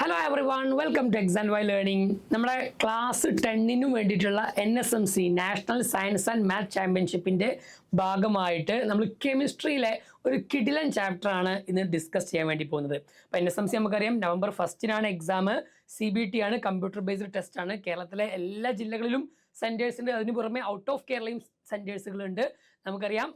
Hello everyone, welcome to exam Y learning. നമ്മുടെ class 10 വേണ്ടിയിട്ടുള്ള NSMC national science and maths ചാമ്പ്യൻഷിപ്പിൻ്റെ ഭാഗമായിട്ട് നമ്മൾ കെമിസ്ട്രിയിലെ ഒരു കിടിലൻ ചാപ്റ്ററാണ് ഇന്ന് ഡിസ്കസ് ചെയ്യാൻ വേണ്ടി പോകുന്നത്. അപ്പോൾ NSMC നമുക്കറിയാം November 1 എക്സാം. CBT ആണ്, കമ്പ്യൂട്ടർ ബേസ്ഡ് ടെസ്റ്റ് ആണ്. കേരളത്തിലെ എല്ലാ ജില്ലകളിലും സെൻറ്റേഴ്സിൻ്റെ, അതിന് പുറമെ ഔട്ട് ഓഫ് കേരളയും സെൻറ്റേഴ്സുകളുണ്ട്. നമുക്കറിയാം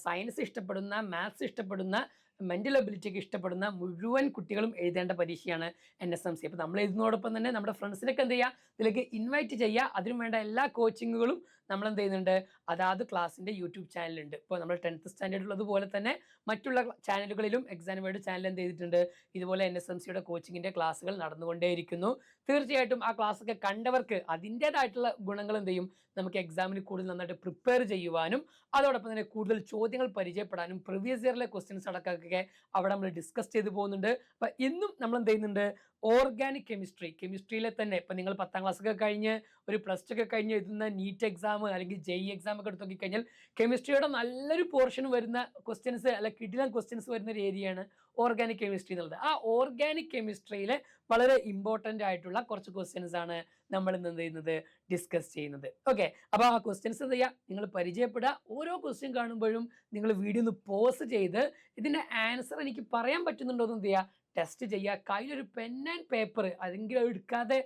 സയൻസ് ഇഷ്ടപ്പെടുന്ന, മാത്സ് ഇഷ്ടപ്പെടുന്ന, മെൻ്റൽ എബിലിറ്റിക്ക് ഇഷ്ടപ്പെടുന്ന മുഴുവൻ കുട്ടികളും എഴുതേണ്ട പരീക്ഷയാണ് NSMC. അപ്പോൾ നമ്മൾ എഴുതുന്നതോടൊപ്പം തന്നെ നമ്മുടെ ഫ്രണ്ട്സിനൊക്കെ എന്ത് ചെയ്യുക, ഇതിലേക്ക് ഇൻവൈറ്റ് ചെയ്യുക. അതിനു വേണ്ട എല്ലാ കോച്ചിങ്ങുകളും നമ്മൾ എന്ത് ചെയ്യുന്നുണ്ട്, അതാത് ക്ലാസ്സിൻ്റെ യൂട്യൂബ് ചാനലുണ്ട്. ഇപ്പോൾ നമ്മൾ 10th സ്റ്റാൻഡേർഡ് ഉള്ളതുപോലെ തന്നെ മറ്റുള്ള ചാനലുകളിലും എക്സാം വേർഡ് ചാനൽ എന്ത് ചെയ്തിട്ടുണ്ട്, ഇതുപോലെ NSMCയുടെ കോച്ചിങ്ങിൻ്റെ ക്ലാസ്സുകൾ നടന്നുകൊണ്ടേയിരിക്കുന്നു. തീർച്ചയായിട്ടും ആ ക്ലാസ്സൊക്കെ കണ്ടവർക്ക് അതിൻ്റേതായിട്ടുള്ള ഗുണങ്ങൾ എന്ത് ചെയ്യും, നമുക്ക് എക്സാമിന് കൂടുതൽ നന്നായിട്ട് പ്രിപ്പയർ ചെയ്യുവാനും അതോടൊപ്പം തന്നെ കൂടുതൽ ചോദ്യങ്ങൾ പരിചയപ്പെടാനും പ്രീവിയസ് ഇയറിലെ ക്വസ്റ്റ്യൻസ് അടക്കമൊക്കെ അവിടെ നമ്മൾ ഡിസ്കസ് ചെയ്ത് പോകുന്നുണ്ട്. അപ്പം ഇന്നും നമ്മൾ എന്ത് ചെയ്യുന്നുണ്ട്, ഓർഗാനിക് കെമിസ്ട്രിയിലെ തന്നെ ഇപ്പം നിങ്ങൾ 10th ക്ലാസ് ഒക്കെ കഴിഞ്ഞ് ഒരു +2 ഒക്കെ കഴിഞ്ഞ് എഴുതുന്ന നീറ്റ് എക്സാം അല്ലെങ്കിൽ JEE എക്സാം ഒക്കെ എടുത്ത് നോക്കിക്കഴിഞ്ഞാൽ കെമിസ്ട്രിയുടെ നല്ലൊരു പോർഷൻ വരുന്ന ക്വസ്റ്റ്യൻസ് അല്ല കിടിലൻ ക്വസ്റ്റ്യൻസ് വരുന്ന ഒരു ഏരിയയാണ് ഓർഗാനിക് കെമിസ്ട്രി എന്നുള്ളത്. ആ ഓർഗാനിക് കെമിസ്ട്രിയിലെ വളരെ ഇമ്പോർട്ടൻ്റ് ആയിട്ടുള്ള കുറച്ച് ക്വസ്റ്റ്യൻസ് ആണ് നമ്മൾ ഇന്ന് എന്ത് ചെയ്യുന്നത്, ഡിസ്കസ് ചെയ്യുന്നത്. ഓക്കെ, അപ്പോൾ ആ ക്വസ്റ്റ്യൻസ് എന്ത് ചെയ്യുക, നിങ്ങൾ പരിചയപ്പെടുക. ഓരോ ക്വസ്റ്റ്യൻ കാണുമ്പോഴും നിങ്ങൾ വീഡിയോ ഒന്ന് പോസ് ചെയ്ത് ഇതിൻ്റെ ആൻസർ എനിക്ക് പറയാൻ പറ്റുന്നുണ്ടോ എന്ന് എന്ത് ചെയ്യുക, ടെസ്റ്റ് ചെയ്യുക. കയ്യിലൊരു പെൻ ആൻഡ് പേപ്പർ, അതെങ്കിലും എടുക്കാതെ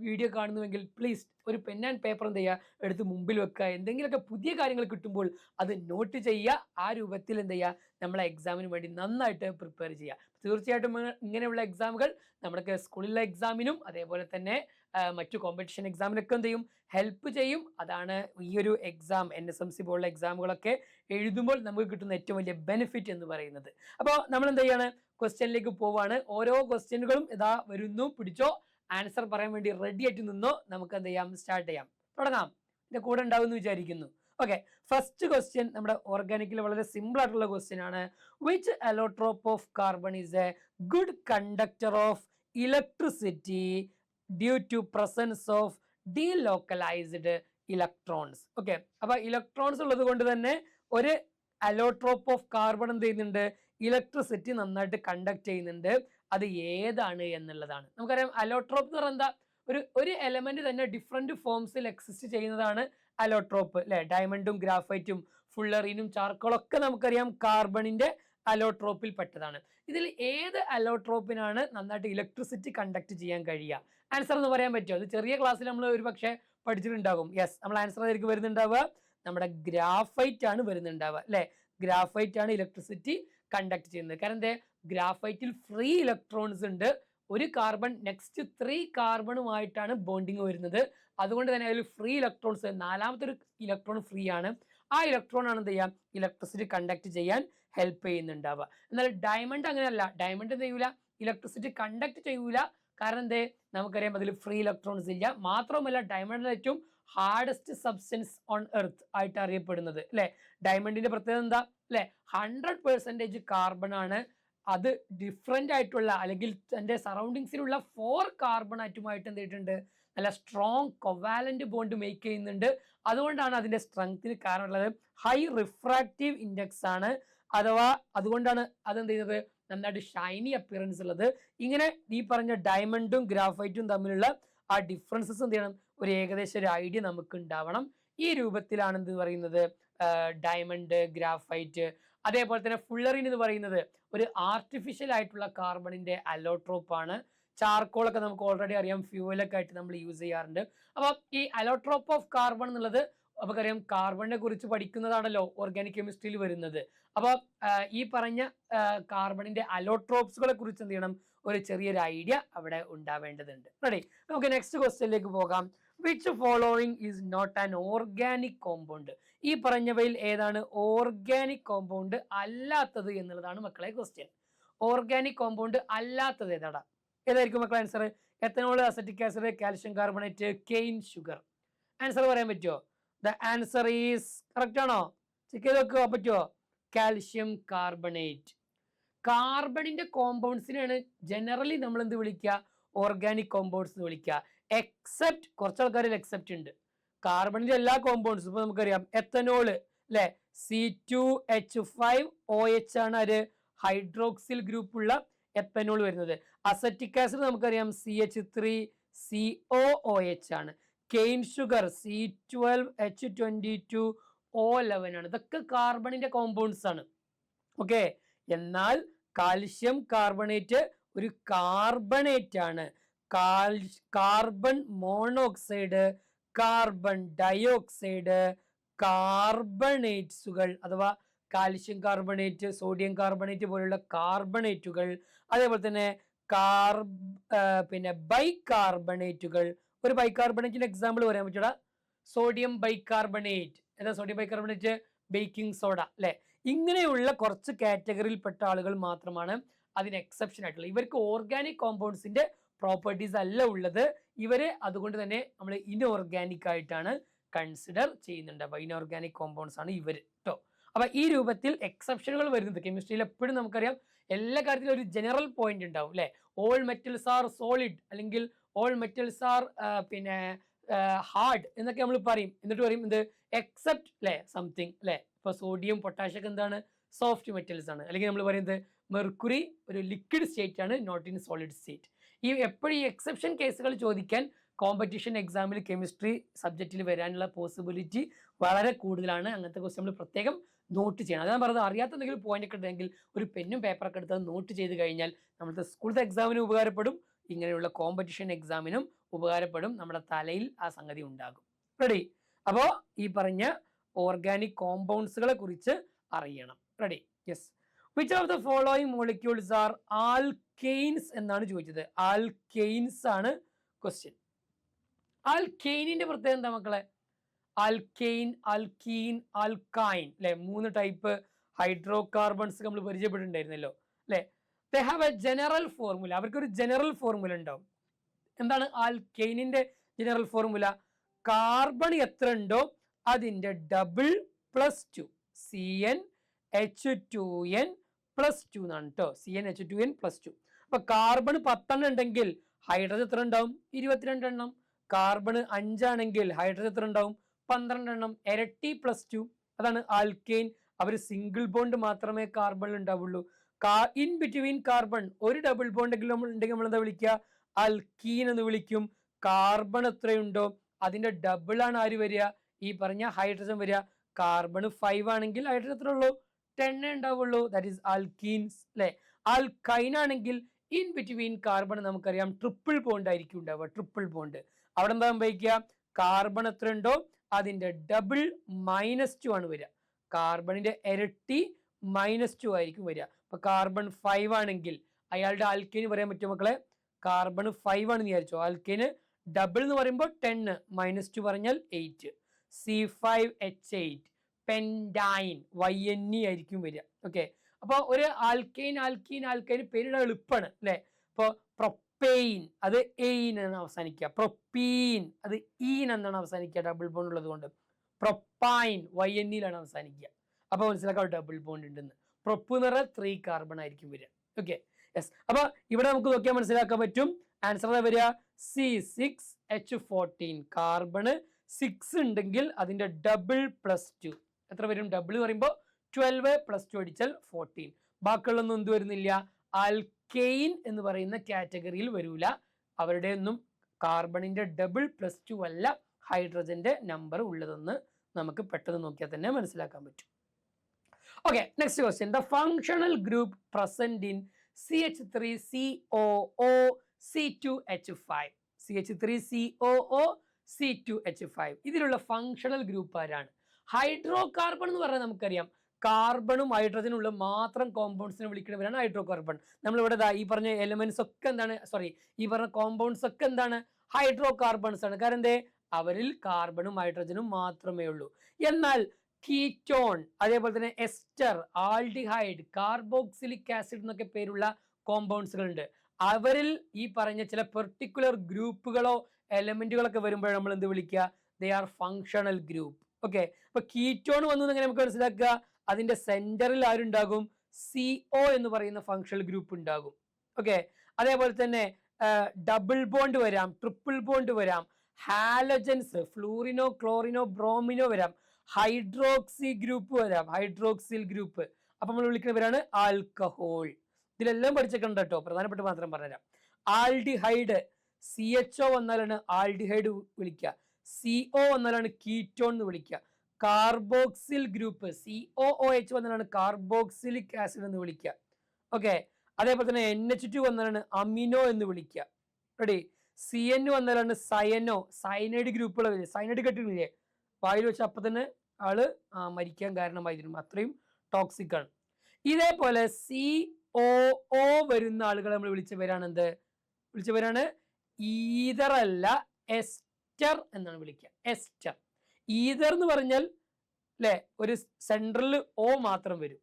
വീഡിയോ കാണുന്നുവെങ്കിൽ പ്ലീസ് ഒരു പെൻ ആൻഡ് പേപ്പർ എന്ത് ചെയ്യുക, എടുത്ത് മുമ്പിൽ വെക്കുക. എന്തെങ്കിലുമൊക്കെ പുതിയ കാര്യങ്ങൾ കിട്ടുമ്പോൾ അത് നോട്ട് ചെയ്യുക. ആ രൂപത്തിൽ എന്ത് ചെയ്യുക, നമ്മളെ എക്സാമിന് വേണ്ടി നന്നായിട്ട് പ്രിപ്പയർ ചെയ്യുക. തീർച്ചയായിട്ടും ഇങ്ങനെയുള്ള എക്സാമുകൾ നമ്മുടെ സ്കൂളിലെ എക്സാമിനും അതേപോലെ തന്നെ മറ്റു കോമ്പറ്റീഷൻ എക്സാമിനൊക്കെ എന്ത് ചെയ്യും, ഹെൽപ്പ് ചെയ്യും. അതാണ് ഈ ഒരു എക്സാം, NSMC പോലുള്ള എക്സാമുകളൊക്കെ എഴുതുമ്പോൾ നമുക്ക് കിട്ടുന്ന ഏറ്റവും വലിയ ബെനിഫിറ്റ് എന്ന് പറയുന്നത്. അപ്പോൾ നമ്മൾ എന്ത് ചെയ്യാണ്, ക്വസ്റ്റ്യനിലേക്ക് പോവാണ്. ഓരോ ക്വസ്റ്റ്യനുകളും ഇതാ വരുന്നു, പിടിച്ചോ. ആൻസർ പറയാൻ വേണ്ടി റെഡി ആയിട്ട് നിന്നോ. നമുക്ക് എന്ത് ചെയ്യാം, സ്റ്റാർട്ട് ചെയ്യാം, തുടങ്ങാം. എൻ്റെ കൂടെ ഉണ്ടാവും എന്ന് വിചാരിക്കുന്നു. ഓക്കെ, ഫസ്റ്റ് ക്വസ്റ്റ്യൻ നമ്മുടെ ഓർഗാനിക്കിൽ വളരെ സിമ്പിൾ ആയിട്ടുള്ള ക്വസ്റ്റ്യൻ ആണ്. Which allotrope of carbon is a good conductor of electricity due to presence of delocalised electrons. Okay, അപ്പൊ ഇലക്ട്രോൺസ് ഉള്ളത് കൊണ്ട് തന്നെ ഒരു അലോട്രോപ്പ് ഓഫ് കാർബൺ എന്ത് ചെയ്യുന്നുണ്ട്, ഇലക്ട്രിസിറ്റി നന്നായിട്ട് കണ്ടക്ട് ചെയ്യുന്നുണ്ട്. അത് ഏതാണ് എന്നുള്ളതാണ്. നമുക്കറിയാം അലോട്രോപ്പ് എന്ന് പറഞ്ഞാൽ എന്താ, ഒരു എലമെന്റ് തന്നെ ഡിഫറെന്റ് ഫോംസിൽ എക്സിസ്റ്റ് ചെയ്യുന്നതാണ് അലോട്രോപ്പ് അല്ലെ. ഡയമണ്ടും ഗ്രാഫൈറ്റും ഫുള്ളറിനും ചാർക്കോളൊക്കെ നമുക്കറിയാം കാർബണിന്റെ അലോട്രോപ്പിൽ പെട്ടതാണ്. ഇതിൽ ഏത് അലോട്രോപ്പിനാണ് നന്നായിട്ട് ഇലക്ട്രിസിറ്റി കണ്ടക്ട് ചെയ്യാൻ കഴിയുക? ആൻസർ എന്ന് പറയാൻ പറ്റുമോ? അത് ചെറിയ ക്ലാസ്സിൽ നമ്മൾ ഒരു പക്ഷേ പഠിച്ചിട്ടുണ്ടാകും. യെസ്, നമ്മൾ ആൻസർ ആയിരിക്കും വരുന്നുണ്ടാവുക, നമ്മുടെ ഗ്രാഫൈറ്റ് ആണ് വരുന്നുണ്ടാവുക അല്ലെ. ഗ്രാഫൈറ്റ് ആണ് ഇലക്ട്രിസിറ്റി കണ്ടക്ട് ചെയ്യുന്നത്. കാരണം എന്താ, ഗ്രാഫൈറ്റിൽ ഫ്രീ ഇലക്ട്രോൺസ് ഉണ്ട്. ഒരു കാർബൺ നെക്സ്റ്റ് 3 കാർബണുമായിട്ടാണ് ബോണ്ടിങ് വരുന്നത്. അതുകൊണ്ട് തന്നെ അതിൽ ഫ്രീ ഇലക്ട്രോൺസ്, 4ാമത്തെ ഒരു ഇലക്ട്രോൺ ഫ്രീ ആണ്. ആ ഇലക്ട്രോൺ ആണ് എന്ത് ചെയ്യാം, ഇലക്ട്രിസിറ്റി കണ്ടക്ട് ചെയ്യാൻ ഹെൽപ്പ് ചെയ്യുന്നുണ്ടാവുക. എന്നാൽ ഡയമണ്ട് അങ്ങനെയല്ല. ഡയമണ്ട് എന്ത് ചെയ്യൂല, ഇലക്ട്രിസിറ്റി കണ്ടക്ട് ചെയ്യൂല. കാരണം എന്തേ, നമുക്കറിയാം അതിൽ ഫ്രീ ഇലക്ട്രോൺസ് ഇല്ല. മാത്രവുമല്ല ഡയമണ്ടിന്റെ ഏറ്റവും ഹാർഡസ്റ്റ് സബ്സ്റ്റൻസ് ഓൺ എർത്ത് ആയിട്ട് അറിയപ്പെടുന്നത് അല്ലെ. ഡയമണ്ടിന്റെ പ്രത്യേകത എന്താ അല്ലെ, 100% കാർബൺ ആണ്. അത് ഡിഫറെൻ്റ് ആയിട്ടുള്ള അല്ലെങ്കിൽ എൻ്റെ സറൗണ്ടിങ്സിലുള്ള 4 കാർബൺ ആറ്റുമായിട്ട് എന്ത് ചെയ്തിട്ടുണ്ട്, നല്ല സ്ട്രോങ് കൊവാലന്റ് ബോണ്ട് മേക്ക് ചെയ്യുന്നുണ്ട്. അതുകൊണ്ടാണ് അതിൻ്റെ സ്ട്രെങ്ത്തിന് കാരണമുള്ളത്. ഹൈ റിഫ്രാക്റ്റീവ് ഇൻഡെക്സ് ആണ്, അഥവാ അതുകൊണ്ടാണ് അതെന്ത് ചെയ്യുന്നത്, നന്നായിട്ട് ഷൈനി അപ്പിയറൻസ് ഉള്ളത്. ഇങ്ങനെ ഈ പറഞ്ഞ ഡയമണ്ടും ഗ്രാഫൈറ്റും തമ്മിലുള്ള ആ ഡിഫറൻസസ് എന്ത് ചെയ്യണം, ഒരു ഏകദേശം ഒരു ഐഡിയ നമുക്ക് ഉണ്ടാവണം. ഈ രൂപത്തിലാണ് എന്ത് പറയുന്നത്, ഡയമണ്ട്, ഗ്രാഫൈറ്റ്, അതേപോലെ തന്നെ ഫുള്ളറിൻ എന്ന് പറയുന്നത് ഒരു ആർട്ടിഫിഷ്യൽ ആയിട്ടുള്ള കാർബണിന്റെ അലോട്രോപ്പ് ആണ്. ചാർക്കോളൊക്കെ നമുക്ക് ഓൾറെഡി അറിയാം, ഫ്യൂവലൊക്കെ ആയിട്ട് നമ്മൾ യൂസ് ചെയ്യാറുണ്ട്. അപ്പോൾ ഈ അലോട്രോപ്പ് ഓഫ് കാർബൺ എന്നുള്ളത് നമുക്കറിയാം കാർബണിനെ കുറിച്ച് പഠിക്കുന്നതാണല്ലോ ഓർഗാനിക് കെമിസ്ട്രിയിൽ വരുന്നത്. അപ്പോൾ ഈ പറഞ്ഞ കാർബണിന്റെ അലോട്രോപ്സുകളെ കുറിച്ച് എന്ത് ചെയ്യണം, ഒരു ചെറിയൊരു ഐഡിയ അവിടെ ഉണ്ടാവേണ്ടതുണ്ട്. റെഡി, നമുക്ക് നെക്സ്റ്റ് ക്വസ്റ്റ്യനിലേക്ക് പോകാം. Which following is not an organic compound? ഈ പറഞ്ഞവയിൽ ഏതാണ് ഓർഗാനിക് കോമ്പൗണ്ട് അല്ലാത്തത് എന്നുള്ളതാണ് മക്കളെ ക്വസ്റ്റ്യൻ. ഓർഗാനിക് കോമ്പൗണ്ട് അല്ലാത്തത് ഏതായിരിക്കും മക്കളെ answer? Ethanol, acetic acid, calcium carbonate, cane sugar. Answer പറയാൻ പറ്റുമോ? ദ ആൻസർ ഈസ് കറക്റ്റ് ആണോ? ചെക്ക് ചെയ്ത് നോക്കുക പറ്റുമോ? Calcium carbonate. കാർബണിന്റെ കോമ്പൗണ്ട്സിനെയാണ് ജനറലി നമ്മൾ എന്ത് വിളിക്കുക, ഓർഗാനിക് കോമ്പൗണ്ട്സ് എന്ന് വിളിക്കുക. എക്സെപ്റ്റ് കുറച്ച് ആൾക്കാരിൽ എക്സെപ്റ്റ് ഉണ്ട്. കാർബണിന്റെ എല്ലാ കോമ്പൗണ്ട്സും ഇപ്പൊ നമുക്കറിയാം എത്തനോള് അല്ലെ, C2H5OH ആണ് ഒരു ഹൈഡ്രോക്സിൽ ഗ്രൂപ്പ് ഉള്ള എത്തനോൾ വരുന്നത്. അസറ്റിക് ആസിഡ് നമുക്കറിയാം CH3COOH ആണ്. കെയിൻ ഷുഗർ C12H22O11 ആണ്. ഇതൊക്കെ കാർബണിന്റെ കോമ്പൗണ്ട്സ് ആണ്. ഓക്കെ, എന്നാൽ കാൽഷ്യം കാർബണേറ്റ് ഒരു കാർബണേറ്റ് ആണ്. കാർബൺ മോണോക്സൈഡ്, കാർബൺ ഡയോക്സൈഡ്, കാർബണേറ്റ്സുകൾ അഥവാ കാൽഷ്യം കാർബണേറ്റ്, സോഡിയം കാർബണേറ്റ് പോലുള്ള കാർബണേറ്റുകൾ, അതേപോലെ തന്നെ ബൈകാർബണേറ്റുകൾ. ഒരു ബൈകാർബണേറ്റിന്റെ എക്സാമ്പിൾ പറയാൻ പറ്റൂടാ, സോഡിയം ബൈകാർബണേറ്റ്. എന്താ സോഡിയം ബൈകാർബണേറ്റ്? ബേക്കിംഗ് സോഡ അല്ലെ. ഇങ്ങനെയുള്ള കുറച്ച് കാറ്റഗറിയിൽപ്പെട്ട ആളുകൾ മാത്രമാണ് അതിന് എക്സെപ്ഷൻ ആയിട്ടുള്ളത്. ഇവർക്ക് ഓർഗാനിക് കോമ്പൗണ്ട്സിന്റെ പ്രോപ്പർട്ടീസ് അല്ല ഉള്ളത്. ഇവരെ അതുകൊണ്ട് തന്നെ നമ്മൾ ഇൻഓർഗാനിക് ആയിട്ടാണ് കൺസിഡർ ചെയ്യുന്നുണ്ട്. അപ്പൊ ഇൻഓർഗാനിക് കോമ്പൗണ്ട്സ് ആണ് ഇവർ കേട്ടോ. അപ്പൊ ഈ രൂപത്തിൽ എക്സെപ്ഷനുകൾ വരുന്നത് കെമിസ്ട്രിയിൽ എപ്പോഴും നമുക്കറിയാം എല്ലാ കാര്യത്തിലും ഒരു ജനറൽ പോയിന്റ് ഉണ്ടാവും അല്ലെ. ഓൾ മെറ്റൽസ് ആർ സോളിഡ് അല്ലെങ്കിൽ ഓൾ മെറ്റൽസ് ആർ ഹാർഡ് എന്നൊക്കെ നമ്മൾ പറയും. എന്നിട്ട് പറയും എന്ത് എക്സെപ്റ്റ് അല്ലെ സംതിങ് അല്ലെ. ഇപ്പൊ സോഡിയം പൊട്ടാഷ്യം ഒക്കെ എന്താണ്? സോഫ്റ്റ് മെറ്റൽസ് ആണ്. അല്ലെങ്കിൽ നമ്മൾ പറയുന്നത് മെർക്കുറി ഒരു ലിക്വിഡ് സ്റ്റേറ്റ് ആണ്, നോട്ട് ഇൻ സോളിഡ് സ്റ്റേറ്റ്. എപ്പോഴും ഈ എക്സെപ്ഷൻ കേസുകൾ ചോദിക്കാൻ കോമ്പറ്റീഷൻ എക്സാമിൽ കെമിസ്ട്രി സബ്ജക്റ്റിൽ വരാനുള്ള പോസിബിലിറ്റി വളരെ കൂടുതലാണ്. അങ്ങനത്തെ ക്വസ്റ്റ്യൻ നമ്മൾ പ്രത്യേകം നോട്ട് ചെയ്യണം. അതാണ് പറഞ്ഞത്, അറിയാത്ത എന്തെങ്കിലും പോയിന്റ് ഒക്കെ ഉണ്ടെങ്കിൽ ഒരു പെന്നും പേപ്പറൊക്കെ എടുത്ത് നോട്ട് ചെയ്ത് കഴിഞ്ഞാൽ നമ്മുടെ സ്കൂളത്തെ എക്സാമിനും ഉപകാരപ്പെടും, ഇങ്ങനെയുള്ള കോമ്പറ്റീഷൻ എക്സാമിനും ഉപകാരപ്പെടും. നമ്മുടെ തലയിൽ ആ സംഗതി ഉണ്ടാകും. റെഡി? അപ്പോൾ ഈ പറഞ്ഞ ഓർഗാനിക് കോമ്പൗണ്ട്സുകളെ കുറിച്ച് അറിയണം. Ready? Yes. Which of the following molecules R alkanes എന്നാണ് ചോദിച്ചത്. ആൽക്കെയിൻസ് ആണ് ക്വസ്റ്റ്യൻ. ആൽക്കെയിനിന്റെ പ്രത്യേകത എന്താ മക്കളെ? ആൽക്കെയിൻ, ആൽക്കീൻ, ആൽക്കൈൻ അല്ലെ, 3 ടൈപ്പ് ഹൈഡ്രോ കാർബൺസ് നമ്മൾ പരിചയപ്പെട്ടിട്ടുണ്ടായിരുന്നല്ലോ അല്ലെ. They have A general formula. അവർക്കൊരു ജനറൽ ഫോർമുല ഉണ്ടാവും. എന്താണ് ആൽക്കെയിനിന്റെ ജനറൽ ഫോർമുല? കാർബൺ എത്ര ഉണ്ടോ അതിന്റെ ഡബിൾ പ്ലസ് 2 CnH2n+2 എന്നാണ് കേട്ടോ. CnH2n+2. അപ്പൊ കാർബൺ 10 ഉണ്ടെങ്കിൽ ഹൈഡ്രജൻ എത്ര ഉണ്ടാവും? 22 എണ്ണം. കാർബൺ 5 ആണെങ്കിൽ ഹൈഡ്രജൻ എത്ര ഉണ്ടാവും? 12 എണ്ണം. ഇരട്ടി +2. അതാണ് ആൽക്കെയിൻ. അവർ സിംഗിൾ ബോണ്ട് മാത്രമേ കാർബണിൽ ഉണ്ടാവുള്ളൂ. ഇൻ ബിറ്റ്വീൻ കാർബൺ ഒരു ഡബിൾ ബോണ്ട് ഉണ്ടെങ്കിൽ നമ്മൾ എന്താ വിളിക്കുക? ആൽക്കീൻ എന്ന് വിളിക്കും. കാർബൺ എത്രയുണ്ടോ അതിന്റെ ഡബിൾ ആണ് ആര് വരിക? ഈ പറഞ്ഞ ഹൈഡ്രജൻ വരിക. കാർബൺ 5 ആണെങ്കിൽ ഹൈഡ്രജൻ എത്ര ഉള്ളൂ? 10 ഉണ്ടാവുള്ളൂ. ദാറ്റ് ഈസ് ആൽക്കീൻസ് അല്ലെ. ആൽക്കൈൻ ആണെങ്കിൽ ഇൻ ബിറ്റ്വീൻ കാർബൺ നമുക്കറിയാം ട്രിപ്പിൾ ബോണ്ട് ആയിരിക്കും ഉണ്ടാവുക. Triple bond. അവിടെ എന്താ സംഭവിക്കുക? കാർബൺ എത്ര ഉണ്ടോ അതിന്റെ ഡബിൾ -2 ആണ് വരിക. കാർബണിന്റെ ഇരട്ടി -2 ആയിരിക്കും വരിക. അപ്പൊ കാർബൺ 5 ആണെങ്കിൽ അയാളുടെ ആൽക്കൈന് പറയാൻ പറ്റുമോ മക്കളെ? കാർബൺ 5 ആണെന്ന് വിചാരിച്ചോ. ആൽക്കൈന് ഡബിൾ എന്ന് പറയുമ്പോൾ 10 -2 പറഞ്ഞാൽ 8. C5H8 പെൻഡൈൻ YNE ആയിരിക്കും വരിക. ഓക്കെ, അപ്പൊ ഒരു ആൽക്കൈൻ പേരിടാൻ എളുപ്പമാണ് അല്ലെ. ഇപ്പൊ പ്രൊപ്പെയിൻ അത് എയിൻ എന്നാണ് അവസാനിക്കുക. പ്രൊപ്പീൻ അത് ഈൻ എന്നാണ് അവസാനിക്കുക ഡബിൾ ബോണ്ട് ഉള്ളത് കൊണ്ട്. പ്രൊപ്പൈൻ YNE അവസാനിക്കുക. അപ്പൊ മനസ്സിലാക്കാം ഡബിൾ ബോണ്ട് ഉണ്ടെന്ന്. പ്രൊപ്പ് എന്ന് പറഞ്ഞാൽ 3 കാർബൺ ആയിരിക്കും വരിക. Okay, yes. അപ്പൊ ഇവിടെ നമുക്ക് നോക്കിയാൽ മനസ്സിലാക്കാൻ പറ്റും. ആൻസർ വരിക C6H14. കാർബണ് 6 ഉണ്ടെങ്കിൽ അതിന്റെ ഡബിൾ +2 എത്ര വരും? ഡബിൾ പറയുമ്പോൾ 12 +2 അടിച്ചാൽ 14. ബാക്കിയുള്ളൊന്നും എന്ത് വരുന്നില്ല? ആൽക്കെയിൻ എന്ന് പറയുന്ന കാറ്റഗറിയിൽ വരൂല. അവരുടെ ഒന്നും കാർബണിന്റെ ഡബിൾ +2 അല്ല ഹൈഡ്രജന്റെ നമ്പർ ഉള്ളതെന്ന് നമുക്ക് പെട്ടെന്ന് നോക്കിയാൽ തന്നെ മനസ്സിലാക്കാൻ പറ്റും. Okay, next question. The functional group present in CH3COOC2H5. CH3COOC2H5 ഇതിലുള്ള ഫങ്ഷണൽ ഗ്രൂപ്പ് ആരാണ്? ഹൈഡ്രോ കാർബൺ എന്ന് പറഞ്ഞാൽ നമുക്കറിയാം കാർബണും ഹൈഡ്രജനും ഉള്ള മാത്രം കോമ്പൗണ്ട്സിനെ വിളിക്കുന്നവരാണ് ഹൈഡ്രോ കാർബൺ. നമ്മളിവിടെ ഈ പറഞ്ഞ എലമെന്റ്സ് ഒക്കെ എന്താണ്, ഈ പറഞ്ഞ കോമ്പൗണ്ട്സ് ഒക്കെ എന്താണ്? ഹൈഡ്രോ കാർബൺസ് ആണ്. കാരണം എന്തേ? അവരിൽ കാർബണും ഹൈഡ്രജനും മാത്രമേ ഉള്ളൂ. എന്നാൽ കീറ്റോൺ, അതേപോലെ തന്നെ എസ്റ്റർ, ആൽഡിഹൈഡ്, കാർബോക്സിലിക് ആസിഡ് എന്നൊക്കെ പേരുള്ള കോമ്പൗണ്ട്സുകൾ ഉണ്ട്. അവരിൽ ഈ പറഞ്ഞ ചില പെർട്ടിക്കുലർ ഗ്രൂപ്പുകളോ എലമെന്റുകളൊക്കെ വരുമ്പോൾ നമ്മൾ എന്ത് വിളിക്കുക? They are functional group. Okay, അപ്പൊ കീറ്റോൺ വന്നു എങ്ങനെ നമുക്ക് മനസ്സിലാക്കുക? അതിന്റെ സെന്ററിൽ ആരുണ്ടാകും? CO എന്ന് പറയുന്ന ഫങ്ഷണൽ ഗ്രൂപ്പ് ഉണ്ടാകും. ഓക്കെ, അതേപോലെ തന്നെ ഡബിൾ ബോണ്ട് വരാം, ട്രിപ്പിൾ ബോണ്ട് വരാം, ഹാലജൻസ്, ഫ്ലൂറിനോ, ക്ലോറിനോ, ബ്രോമിനോ വരാം, ഹൈഡ്രോക്സി ഗ്രൂപ്പ് വരാം, ഹൈഡ്രോക്സിൽ ഗ്രൂപ്പ്. അപ്പൊ നമ്മൾ വിളിക്കുന്നവരാണ് ആൽക്കഹോൾ. ഇതിലെല്ലാം പഠിച്ചിട്ടുണ്ട് കേട്ടോ, പ്രധാനപ്പെട്ട മാത്രം പറഞ്ഞുതരാം. ആൽഡിഹൈഡ് CHO വന്നാലാണ് ആൽഡിഹൈഡ് വിളിക്കുക, CO വന്നാലാണ് കീറ്റോൺ എന്ന് വിളിക്കുക, കാർബോക്സിൽ ഗ്രൂപ്പ് COOH വന്നാലാണ് കാർബോക്സിലിക് ആസിഡ് എന്ന് വിളിക്കുക. ഓക്കെ, അതേപോലെ തന്നെ NH2 വന്നാലാണ് അമിനോ എന്ന് വിളിക്കുക. റെഡി. CN വന്നാലാണ് സയനോ, സയനൈഡ് ഗ്രൂപ്പുകൾ വരിക. സയനൈഡ് കെട്ടില്ലേ വായിൽ വെച്ച് അപ്പൊ തന്നെ ആള് മരിക്കാൻ കാരണമായിരുന്നു, അത്രയും ടോക്സിക് ആണ്. ഇതേപോലെ COO വരുന്ന ആളുകളെ നമ്മൾ വിളിച്ച പേരാണ് എന്ത്? വിളിച്ച പേരാണ് ഈതർ അല്ല എസ്റ്റർ എന്നാണ് വിളിക്കുക. എസ്റ്റർ. ഈതർ എന്ന് പറഞ്ഞാൽ അല്ലെ ഒരു സെൻട്രലിൽ O മാത്രം വരും,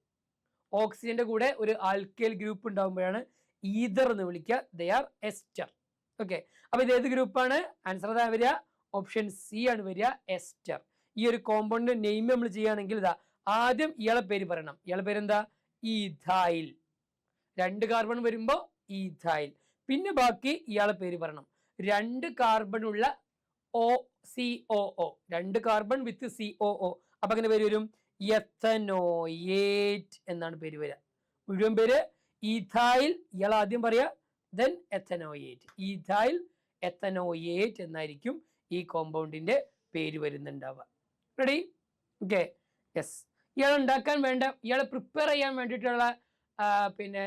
ഓക്സിജന്റെ കൂടെ ഒരു ആൽക്കൈൽ ഗ്രൂപ്പ് ഉണ്ടാകുമ്പോഴാണ് ഈതർ എന്ന് വിളിക്കുക. They are ester. ഓക്കെ, അപ്പൊ ഇത് ഏത് ഗ്രൂപ്പാണ്? ആൻസർ അതാ വരിക, ഓപ്ഷൻ സി ആണ് വരിക, എസ്റ്റർ. ഈ ഒരു കോമ്പൗണ്ട് നെയിം നമ്മൾ ചെയ്യുകയാണെങ്കിൽ ഇതാ ആദ്യം ഇയാളെ പേര് പറയണം. ഇയാളെ പേരെന്താ? ഈഥൈൽ. 2 കാർബൺ വരുമ്പോ ഈഥൈൽ. പിന്നെ ബാക്കി ഇയാളെ പേര് പറയണം. 2 കാർബൺ ഉള്ള COO, 2 കാർബൺ വിത്ത് COO. അപ്പൊ അങ്ങനെ പേര് വരും എത്തനോയേറ്റ് എന്നാണ് പേര് വരിക. മുഴുവൻ പേര് ഈഥൈൽ, ഇയാൾ ആദ്യം പറയാ, ദെൻ എത്തനോയേറ്റ്. ഈഥൈൽ എത്തനോയേറ്റ് എന്നായിരിക്കും ഈ കോമ്പൗണ്ടിന്റെ പേര് വരുന്നുണ്ടാവുക. റെഡി? Okay, yes. ഇയാൾ ഉണ്ടാക്കാൻ വേണ്ട, ഇയാളെ പ്രിപ്പയർ ചെയ്യാൻ വേണ്ടിയിട്ടുള്ള പിന്നെ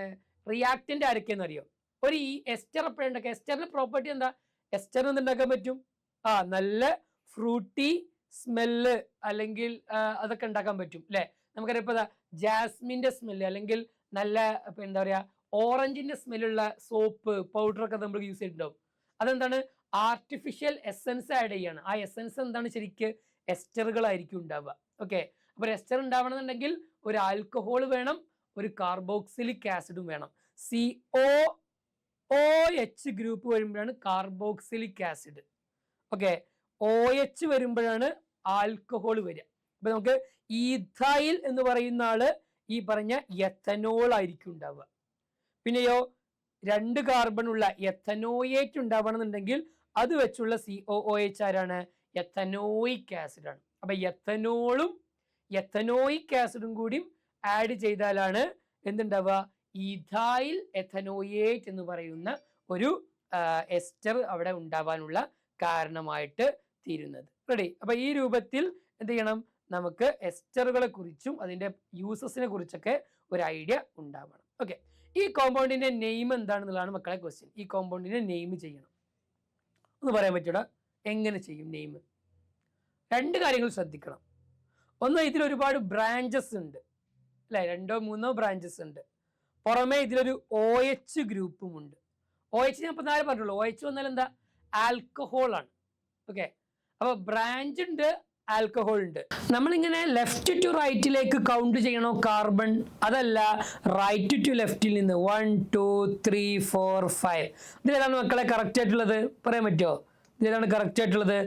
റിയാക്റ്റന്റ് ആരൊക്കെയെന്ന് അറിയോ? ഒരു ഈ എസ്റ്റർ എപ്പോഴുണ്ടാക്കുക? എസ്റ്ററിന്റെ പ്രോപ്പർട്ടി എന്താ? എസ്റ്റർ എന്തുണ്ടാക്കാൻ പറ്റും? നല്ല ഫ്രൂട്ടി സ്മെല്ല് അല്ലെങ്കിൽ അതൊക്കെ ഉണ്ടാക്കാൻ പറ്റും അല്ലെ? നമുക്കറിയാം ഇപ്പൊ ജാസ്മിന്റെ സ്മെല്ല് അല്ലെങ്കിൽ നല്ല എന്താ പറയാ ഓറഞ്ചിന്റെ സ്മെല്ലുള്ള സോപ്പ് പൗഡർ ഒക്കെ നമ്മൾ യൂസ് ചെയ്തിട്ടുണ്ടാവും. അതെന്താണ്? ആർട്ടിഫിഷ്യൽ എസൻസ് ആഡ് ചെയ്യാണ്. ആ എസൻസ് എന്താണ്? ശരിക്ക് എസ്റ്ററുകളായിരിക്കും ഉണ്ടാവുക. ഓക്കെ, അപ്പൊ എസ്റ്റർ ഉണ്ടാവണമെന്നുണ്ടെങ്കിൽ ഒരു ആൽക്കഹോൾ വേണം, ഒരു കാർബോക്സിലിക് ആസിഡും വേണം. COOH ഗ്രൂപ്പ് വരുമ്പോഴാണ് കാർബോക്സിലിക് ആസിഡ്. ഓക്കെ, OH വരുമ്പോഴാണ് ആൽക്കഹോൾ വരിക. അപ്പൊ നമുക്ക് ഈഥൈൽ എന്ന് പറയുന്ന ആള് ഈ പറഞ്ഞ എത്തനോൾ ആയിരിക്കും ഉണ്ടാവുക. പിന്നെയോ 2 കാർബൺ ഉള്ള എത്തനോയേറ്റ് ഉണ്ടാവണമെന്നുണ്ടെങ്കിൽ അത് വെച്ചുള്ള COOH ആരാണ്? എത്തനോയിക് ആസിഡ് ആണ്. അപ്പൊ എത്തനോളും എത്തനോയിക് ആസിഡും കൂടി ആഡ് ചെയ്താലാണ് എന്തുണ്ടാവുക? ഈഥൈൽ എത്തനോയേറ്റ് എന്ന് പറയുന്ന ഒരു എസ്റ്റർ അവിടെ ഉണ്ടാവാനുള്ള കാരണമായിട്ട് തീരുന്നത്. റെഡി? അപ്പൊ ഈ രൂപത്തിൽ എന്ത് ചെയ്യണം? നമുക്ക് എസ്റ്ററുകളെ കുറിച്ചും അതിന്റെ യൂസസിനെ കുറിച്ചൊക്കെ ഒരു ഐഡിയ ഉണ്ടാവണം. ഓക്കെ, ഈ കോമ്പൗണ്ടിന്റെ നെയിം എന്താണെന്നുള്ളതാണ് മക്കളെ ക്വസ്റ്റ്യൻ. ഈ കോമ്പൗണ്ടിന്റെ നെയിം ചെയ്യണം. ഒന്ന് പറയാൻ പറ്റൂടാ? എങ്ങനെ ചെയ്യും നെയിം? 2 കാര്യങ്ങൾ ശ്രദ്ധിക്കണം. ഒന്ന്, ഇതിൽ ഒരുപാട് ബ്രാഞ്ചസ് ഉണ്ട് അല്ലെ? 2 or 3 ബ്രാഞ്ചസ് ഉണ്ട്. പുറമെ ഇതിലൊരു OH ഗ്രൂപ്പും ഉണ്ട്. OH ഞാൻ ഇപ്പൊ നേരെ പറഞ്ഞുള്ളൂ. OH വന്നാൽ എന്താ? ആൽക്കഹോൾ ആണ്. ഓക്കെ, അപ്പൊ ബ്രാഞ്ച് ഉണ്ട്, ആൽക്കഹോൾ ഉണ്ട്. നമ്മളിങ്ങനെ ലെഫ്റ്റ് ടു റൈറ്റിലേക്ക് കൗണ്ട് ചെയ്യണോ കാർബൺ? അതല്ല, റൈറ്റ് ടു ലെഫ്റ്റിൽ നിന്ന് 1 2 3 4 5. ഇതിലേതാണ് മക്കളെ കറക്റ്റ് ആയിട്ടുള്ളത്? പറയാൻ പറ്റുമോ? ഇതിലേതാണ് കറക്റ്റ് ആയിട്ടുള്ളത്?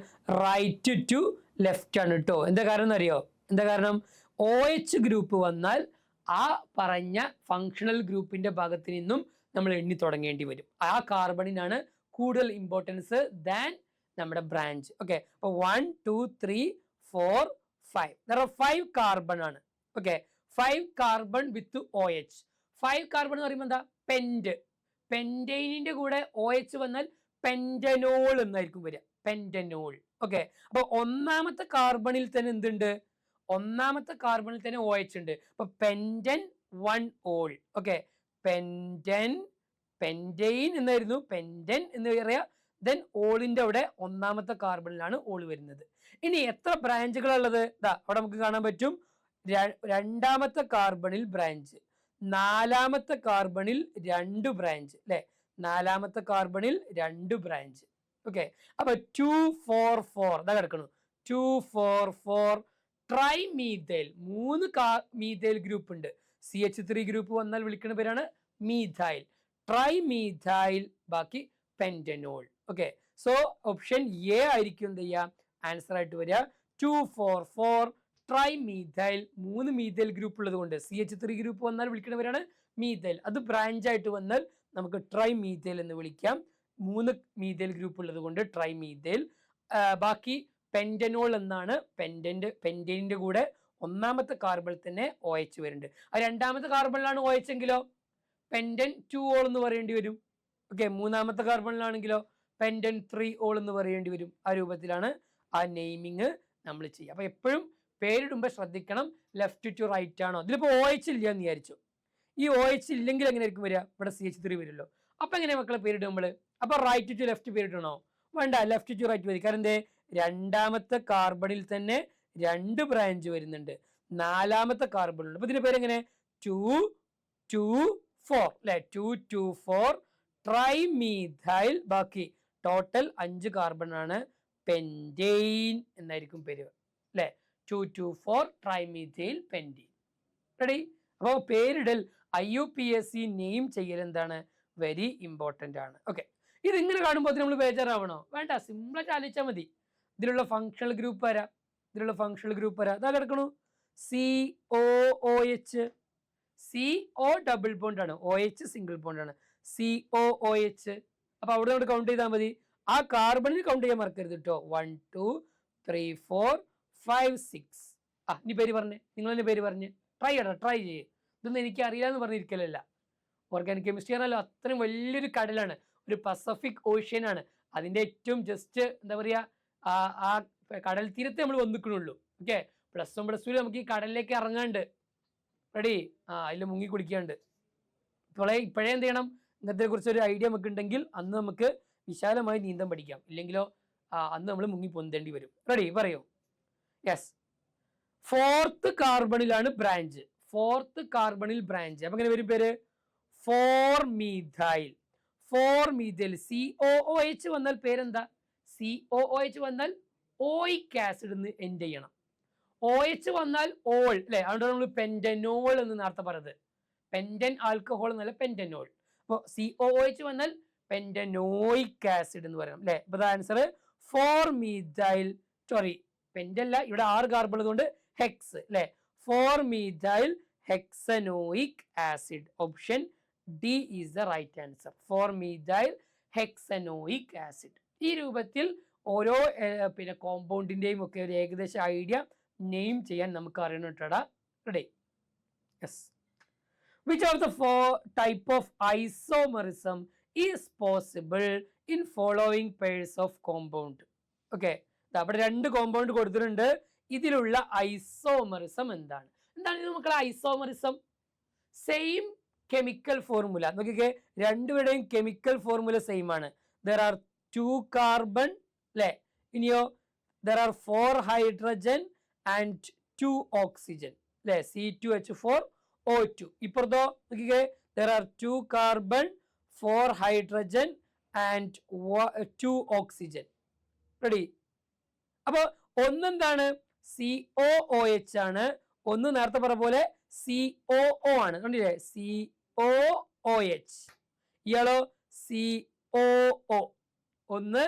റൈറ്റ് ടു ലെഫ്റ്റ് ആണ് കേട്ടോ. എന്താ കാരണം എന്നറിയോ? എന്താ കാരണം? OH ഗ്രൂപ്പ് വന്നാൽ ആ പറഞ്ഞ ഫങ്ഷണൽ ഗ്രൂപ്പിന്റെ ഭാഗത്ത് നിന്നും നമ്മൾ എണ്ണി തുടങ്ങേണ്ടി വരും. ആ കാർബണിനാണ് കൂടുതൽ ഇമ്പോർട്ടൻസ് ദാൻ നമ്മുടെ ബ്രാഞ്ച്. ഓക്കെ, അപ്പൊ 1 2 3 4 5. 5 കാർബൺ ആണ്. ഓക്കെ, 5 കാർബൺ വിത്ത് OH. 5 കാർബൺ എന്ന് പറയുമ്പോൾ എന്താ? പെന്റ്. പെന്റൈനിന്റെ കൂടെ OH വന്നാൽ പെന്റനോൾ എന്നായിരിക്കും വരിക. പെന്റനോൾ. ഓക്കെ, അപ്പൊ ഒന്നാമത്തെ കാർബണിൽ തന്നെ എന്തുണ്ട്? ഒന്നാമത്തെ കാർബണിൽ തന്നെ OH ഉണ്ട്. അപ്പൊ പെന്റൻ 1 ഓൾ. ഓക്കെ, പെന്റൻ, പെന്റൈൻ എന്നായിരുന്നു, പെന്റൻ എന്ന് പറയാ. ദെൻ ഓളിന്റെ അവിടെ ഒന്നാമത്തെ കാർബണിലാണ് ഓൾ വരുന്നത്. ഇനി എത്ര ബ്രാഞ്ചുകളുള്ളത്? അവിടെ നമുക്ക് കാണാൻ പറ്റും. 2ാമത്തെ കാർബണിൽ ബ്രാഞ്ച്, 4ാമത്തെ കാർബണിൽ 2 ബ്രാഞ്ച് അല്ലെ? 4ാമത്തെ കാർബണിൽ 2 ബ്രാഞ്ച്. ഓക്കെ, അപ്പൊ 2 4 4 ഇതാ കിടക്കണം. 2 4 4 ട്രൈമീഥൈൽ. 3 മീഥൈൽ ഗ്രൂപ്പ് ഉണ്ട്. CH3 ഗ്രൂപ്പ് വന്നാൽ വിളിക്കുന്ന പേരാണ് മീഥൈൽ. ട്രൈമീഥൈൽ, ബാക്കി പെന്റനോൾ. ഓക്കെ, സോ ഓപ്ഷൻ എ ആയിരിക്കും എന്ത് ചെയ്യാം? ആൻസർ ആയിട്ട് വരിക 2 4 4 ട്രൈമീഥൈൽ. 3 മീഥൈൽ ഗ്രൂപ്പ് ഉള്ളത് കൊണ്ട് CH3 ഗ്രൂപ്പ് വന്നാൽ വിളിക്കുന്നവരാണ് മീഥൈൽ. അത് ബ്രാഞ്ച് ആയിട്ട് വന്നാൽ നമുക്ക് ട്രൈമീഥൈൽ എന്ന് വിളിക്കാം. 3 മീഥൈൽ ഗ്രൂപ്പ് ഉള്ളത് കൊണ്ട് ട്രൈമീഥൈൽ. ബാക്കി പെന്റനോൾ എന്നാണ്. പെന്റൈനിന്റെ കൂടെ ഒന്നാമത്തെ കാർബണിൽ തന്നെ OH വരുന്നുണ്ട്. ആ 2ാമത്തെ കാർബണിലാണ് OH എങ്കിലോ പെൻഡൻ 2 ഓൾ എന്ന് പറയേണ്ടി വരും. ഓക്കെ, മൂന്നാമത്തെ കാർബണിലാണെങ്കിലോ പെൻഡൻ 3 ഓൾ എന്ന് പറയേണ്ടി വരും. ആ രൂപത്തിലാണ് ആ നെയിമിങ് നമ്മൾ ചെയ്യുക. അപ്പൊ എപ്പോഴും പേരിടുമ്പോൾ ശ്രദ്ധിക്കണം, ലെഫ്റ്റ് ടു റൈറ്റ് ആണോ. ഇതിലിപ്പോൾ OH ഇല്ല എന്ന് വിചാരിച്ചു. ഈ OH ഇല്ലെങ്കിൽ എങ്ങനെ ആയിരിക്കും വരിക? ഇവിടെ CH3 വരുമല്ലോ. അപ്പൊ എങ്ങനെ മക്കളെ പേരിടുമ്പോൾ? അപ്പൊ റൈറ്റ് ടു ലെഫ്റ്റ് പേരിടണോ? വേണ്ട, ലെഫ്റ്റ് ടു റൈറ്റ് മതി. കാരണം എന്തേ? രണ്ടാമത്തെ കാർബണിൽ തന്നെ 2 ബ്രാഞ്ച് വരുന്നുണ്ട്, നാലാമത്തെ കാർബണിൽ. അപ്പൊ ഇതിന്റെ പേര് എങ്ങനെ? 2 2 4 അല്ലെ? 2 2 4 ട്രൈമീഥൈൽ. ബാക്കി ടോട്ടൽ 5 കാർബൺ ആണ്, പെൻറ്റെയിൻ എന്നായിരിക്കും പേര് അല്ലെ? 2 2 4 ട്രൈമീഥൈൽ പെൻറ്റെയിൻ. റെഡി? അപ്പോൾ പേരിടൽ IUPAC നെയിം ചെയ്യൽ എന്താണ്? വെരി ഇമ്പോർട്ടൻ്റ് ആണ്. ഓക്കെ, ഇതിങ്ങനെ കാണുമ്പോൾ നമ്മൾ ബേജാറാവണോ? വേണ്ട, സിമ്പിളായിട്ട് ആലോചിച്ചാൽ മതി. ഇതിലുള്ള ഫങ്ഷണൽ ഗ്രൂപ്പ് വരാം, ഇതിലുള്ള ഫങ്ഷണൽ ഗ്രൂപ്പ് വരാം. അതാ കിടക്കണു COOH. CO ഡബിൾ ബോണ്ട് ആണ്, OH സിംഗിൾ ബോണ്ട് ആണ്. COOH. അപ്പൊ അവിടെ നമ്മൾ കൗണ്ട് ചെയ്താൽ മതി. ആ കാർബണിൽ കൗണ്ട് ചെയ്യാൻ മറക്കരുത് കേട്ടോ. 1 2 3 4 5 6. ഇനി പേര് പറഞ്ഞേ, നിങ്ങളെന്നെ പേര് പറഞ്ഞ് ട്രൈ ചെയ്യണം, ട്രൈ ചെയ്യേ. ഇതൊന്നും എനിക്ക് അറിയില്ല എന്ന് പറഞ്ഞിരിക്കലല്ല. ഓർഗാനിക് കെമിസ്ട്രി ആണല്ലോ, അത്രയും വലിയൊരു കടലാണ്, ഒരു പസഫിക് ഓഷ്യൻ ആണ്. അതിന്റെ ഏറ്റവും ജസ്റ്റ് എന്താ പറയുക, ആ കടൽ തീരത്തെ നമ്മൾ വന്നിക്കണുള്ളൂ. ഓക്കെ, +1 +2 നമുക്ക് ഈ കടലിലേക്ക് ഇറങ്ങാണ്ട്. റെഡി? അതിൽ മുങ്ങി കുടിക്കാണ്ട്. ഇപ്പോഴേ എന്ത് ചെയ്യണം, ഇന്നത്തെ കുറിച്ച് ഒരു ഐഡിയ നമുക്ക് ഉണ്ടെങ്കിൽ അന്ന് നമുക്ക് വിശാലമായി നീന്തം പഠിക്കാം. ഇല്ലെങ്കിലോ അന്ന് നമ്മൾ മുങ്ങി പൊന്തേണ്ടി വരും. റെഡി? പറയൂ. യെസ്, 4th കാർബണിലാണ് ബ്രാഞ്ച്. 4th കാർബണിൽ ബ്രാഞ്ച്. അപ്പൊ എങ്ങനെ വരും പേര്? 4-മീഥൈൽ. 4-മീഥൈൽ. COOH വന്നാൽ പേരെന്താ? COOH വന്നാൽ ഓയിക് ആസിഡ് എന്ന് എൻഡ് ചെയ്യണം. OH വന്നാൽ ഓൾ അല്ലെ? അതുകൊണ്ട് നമ്മൾ പെന്റനോൾ എന്ന് നേരത്തെ പറഞ്ഞത്. പെന്റൻ ആൽക്കഹോൾ എന്നല്ല, പെന്റനോൾ. അപ്പോൾ COOH വന്നാൽ പെന്റനോയിക് ആസിഡ് എന്ന് പറയണം അല്ലെ? അപ്പൊ ആൻസർ 4-മീഥൈൽ. സോറി, പെന്റല്ല, ഇവിടെ 6 കാർബൺ ഉള്ളതുകൊണ്ട് ഹെക്സ് അല്ലെ? Four methyl hexanoic acid. Option D is the right answer. Four methyl hexanoic acid. ഈ രൂപത്തിൽ ഓരോ പിന്നെ കോമ്പൗണ്ടിന്റെയും ഒക്കെ ഒരു ഏകദേശ ഐഡിയ നെയിം ചെയ്യാൻ നമുക്ക് അറിയണട്ടാ. Ready? Yes. Which of the 4 type of isomerism is possible in following pairs of compound? Okay, അവിടെ 2 കോമ്പൗണ്ട് കൊടുത്തിട്ടുണ്ട്. ഇതിലുള്ള ഐസോമറിസം എന്താണ്? എന്താണ് മക്കളെ ഐസോമറിസം? Same chemical formula. നോക്കിക്കേ, രണ്ടുപേരുടെയും കെമിക്കൽ ഫോർമുല സെയിം ആണ്. ദർ ആർ 2 കാർബൺ അല്ലെ? ഇനിയോ there are 4 hydrogen and 2 oxygen അല്ലെ? C2H4O2. ഇപ്പുറത്തോ നോക്കിക്കേ, there are 2 carbon 4 hydrogen and 2 oxygen. Ready? അപ്പൊ ഒന്നെന്താണ്? COOH ആണ്. ഒന്ന് നേരത്തെ പറഞ്ഞ പോലെ COO ആണ്. കണ്ടില്ലേ? COOH. ഇയാളോ COO. ഒന്ന്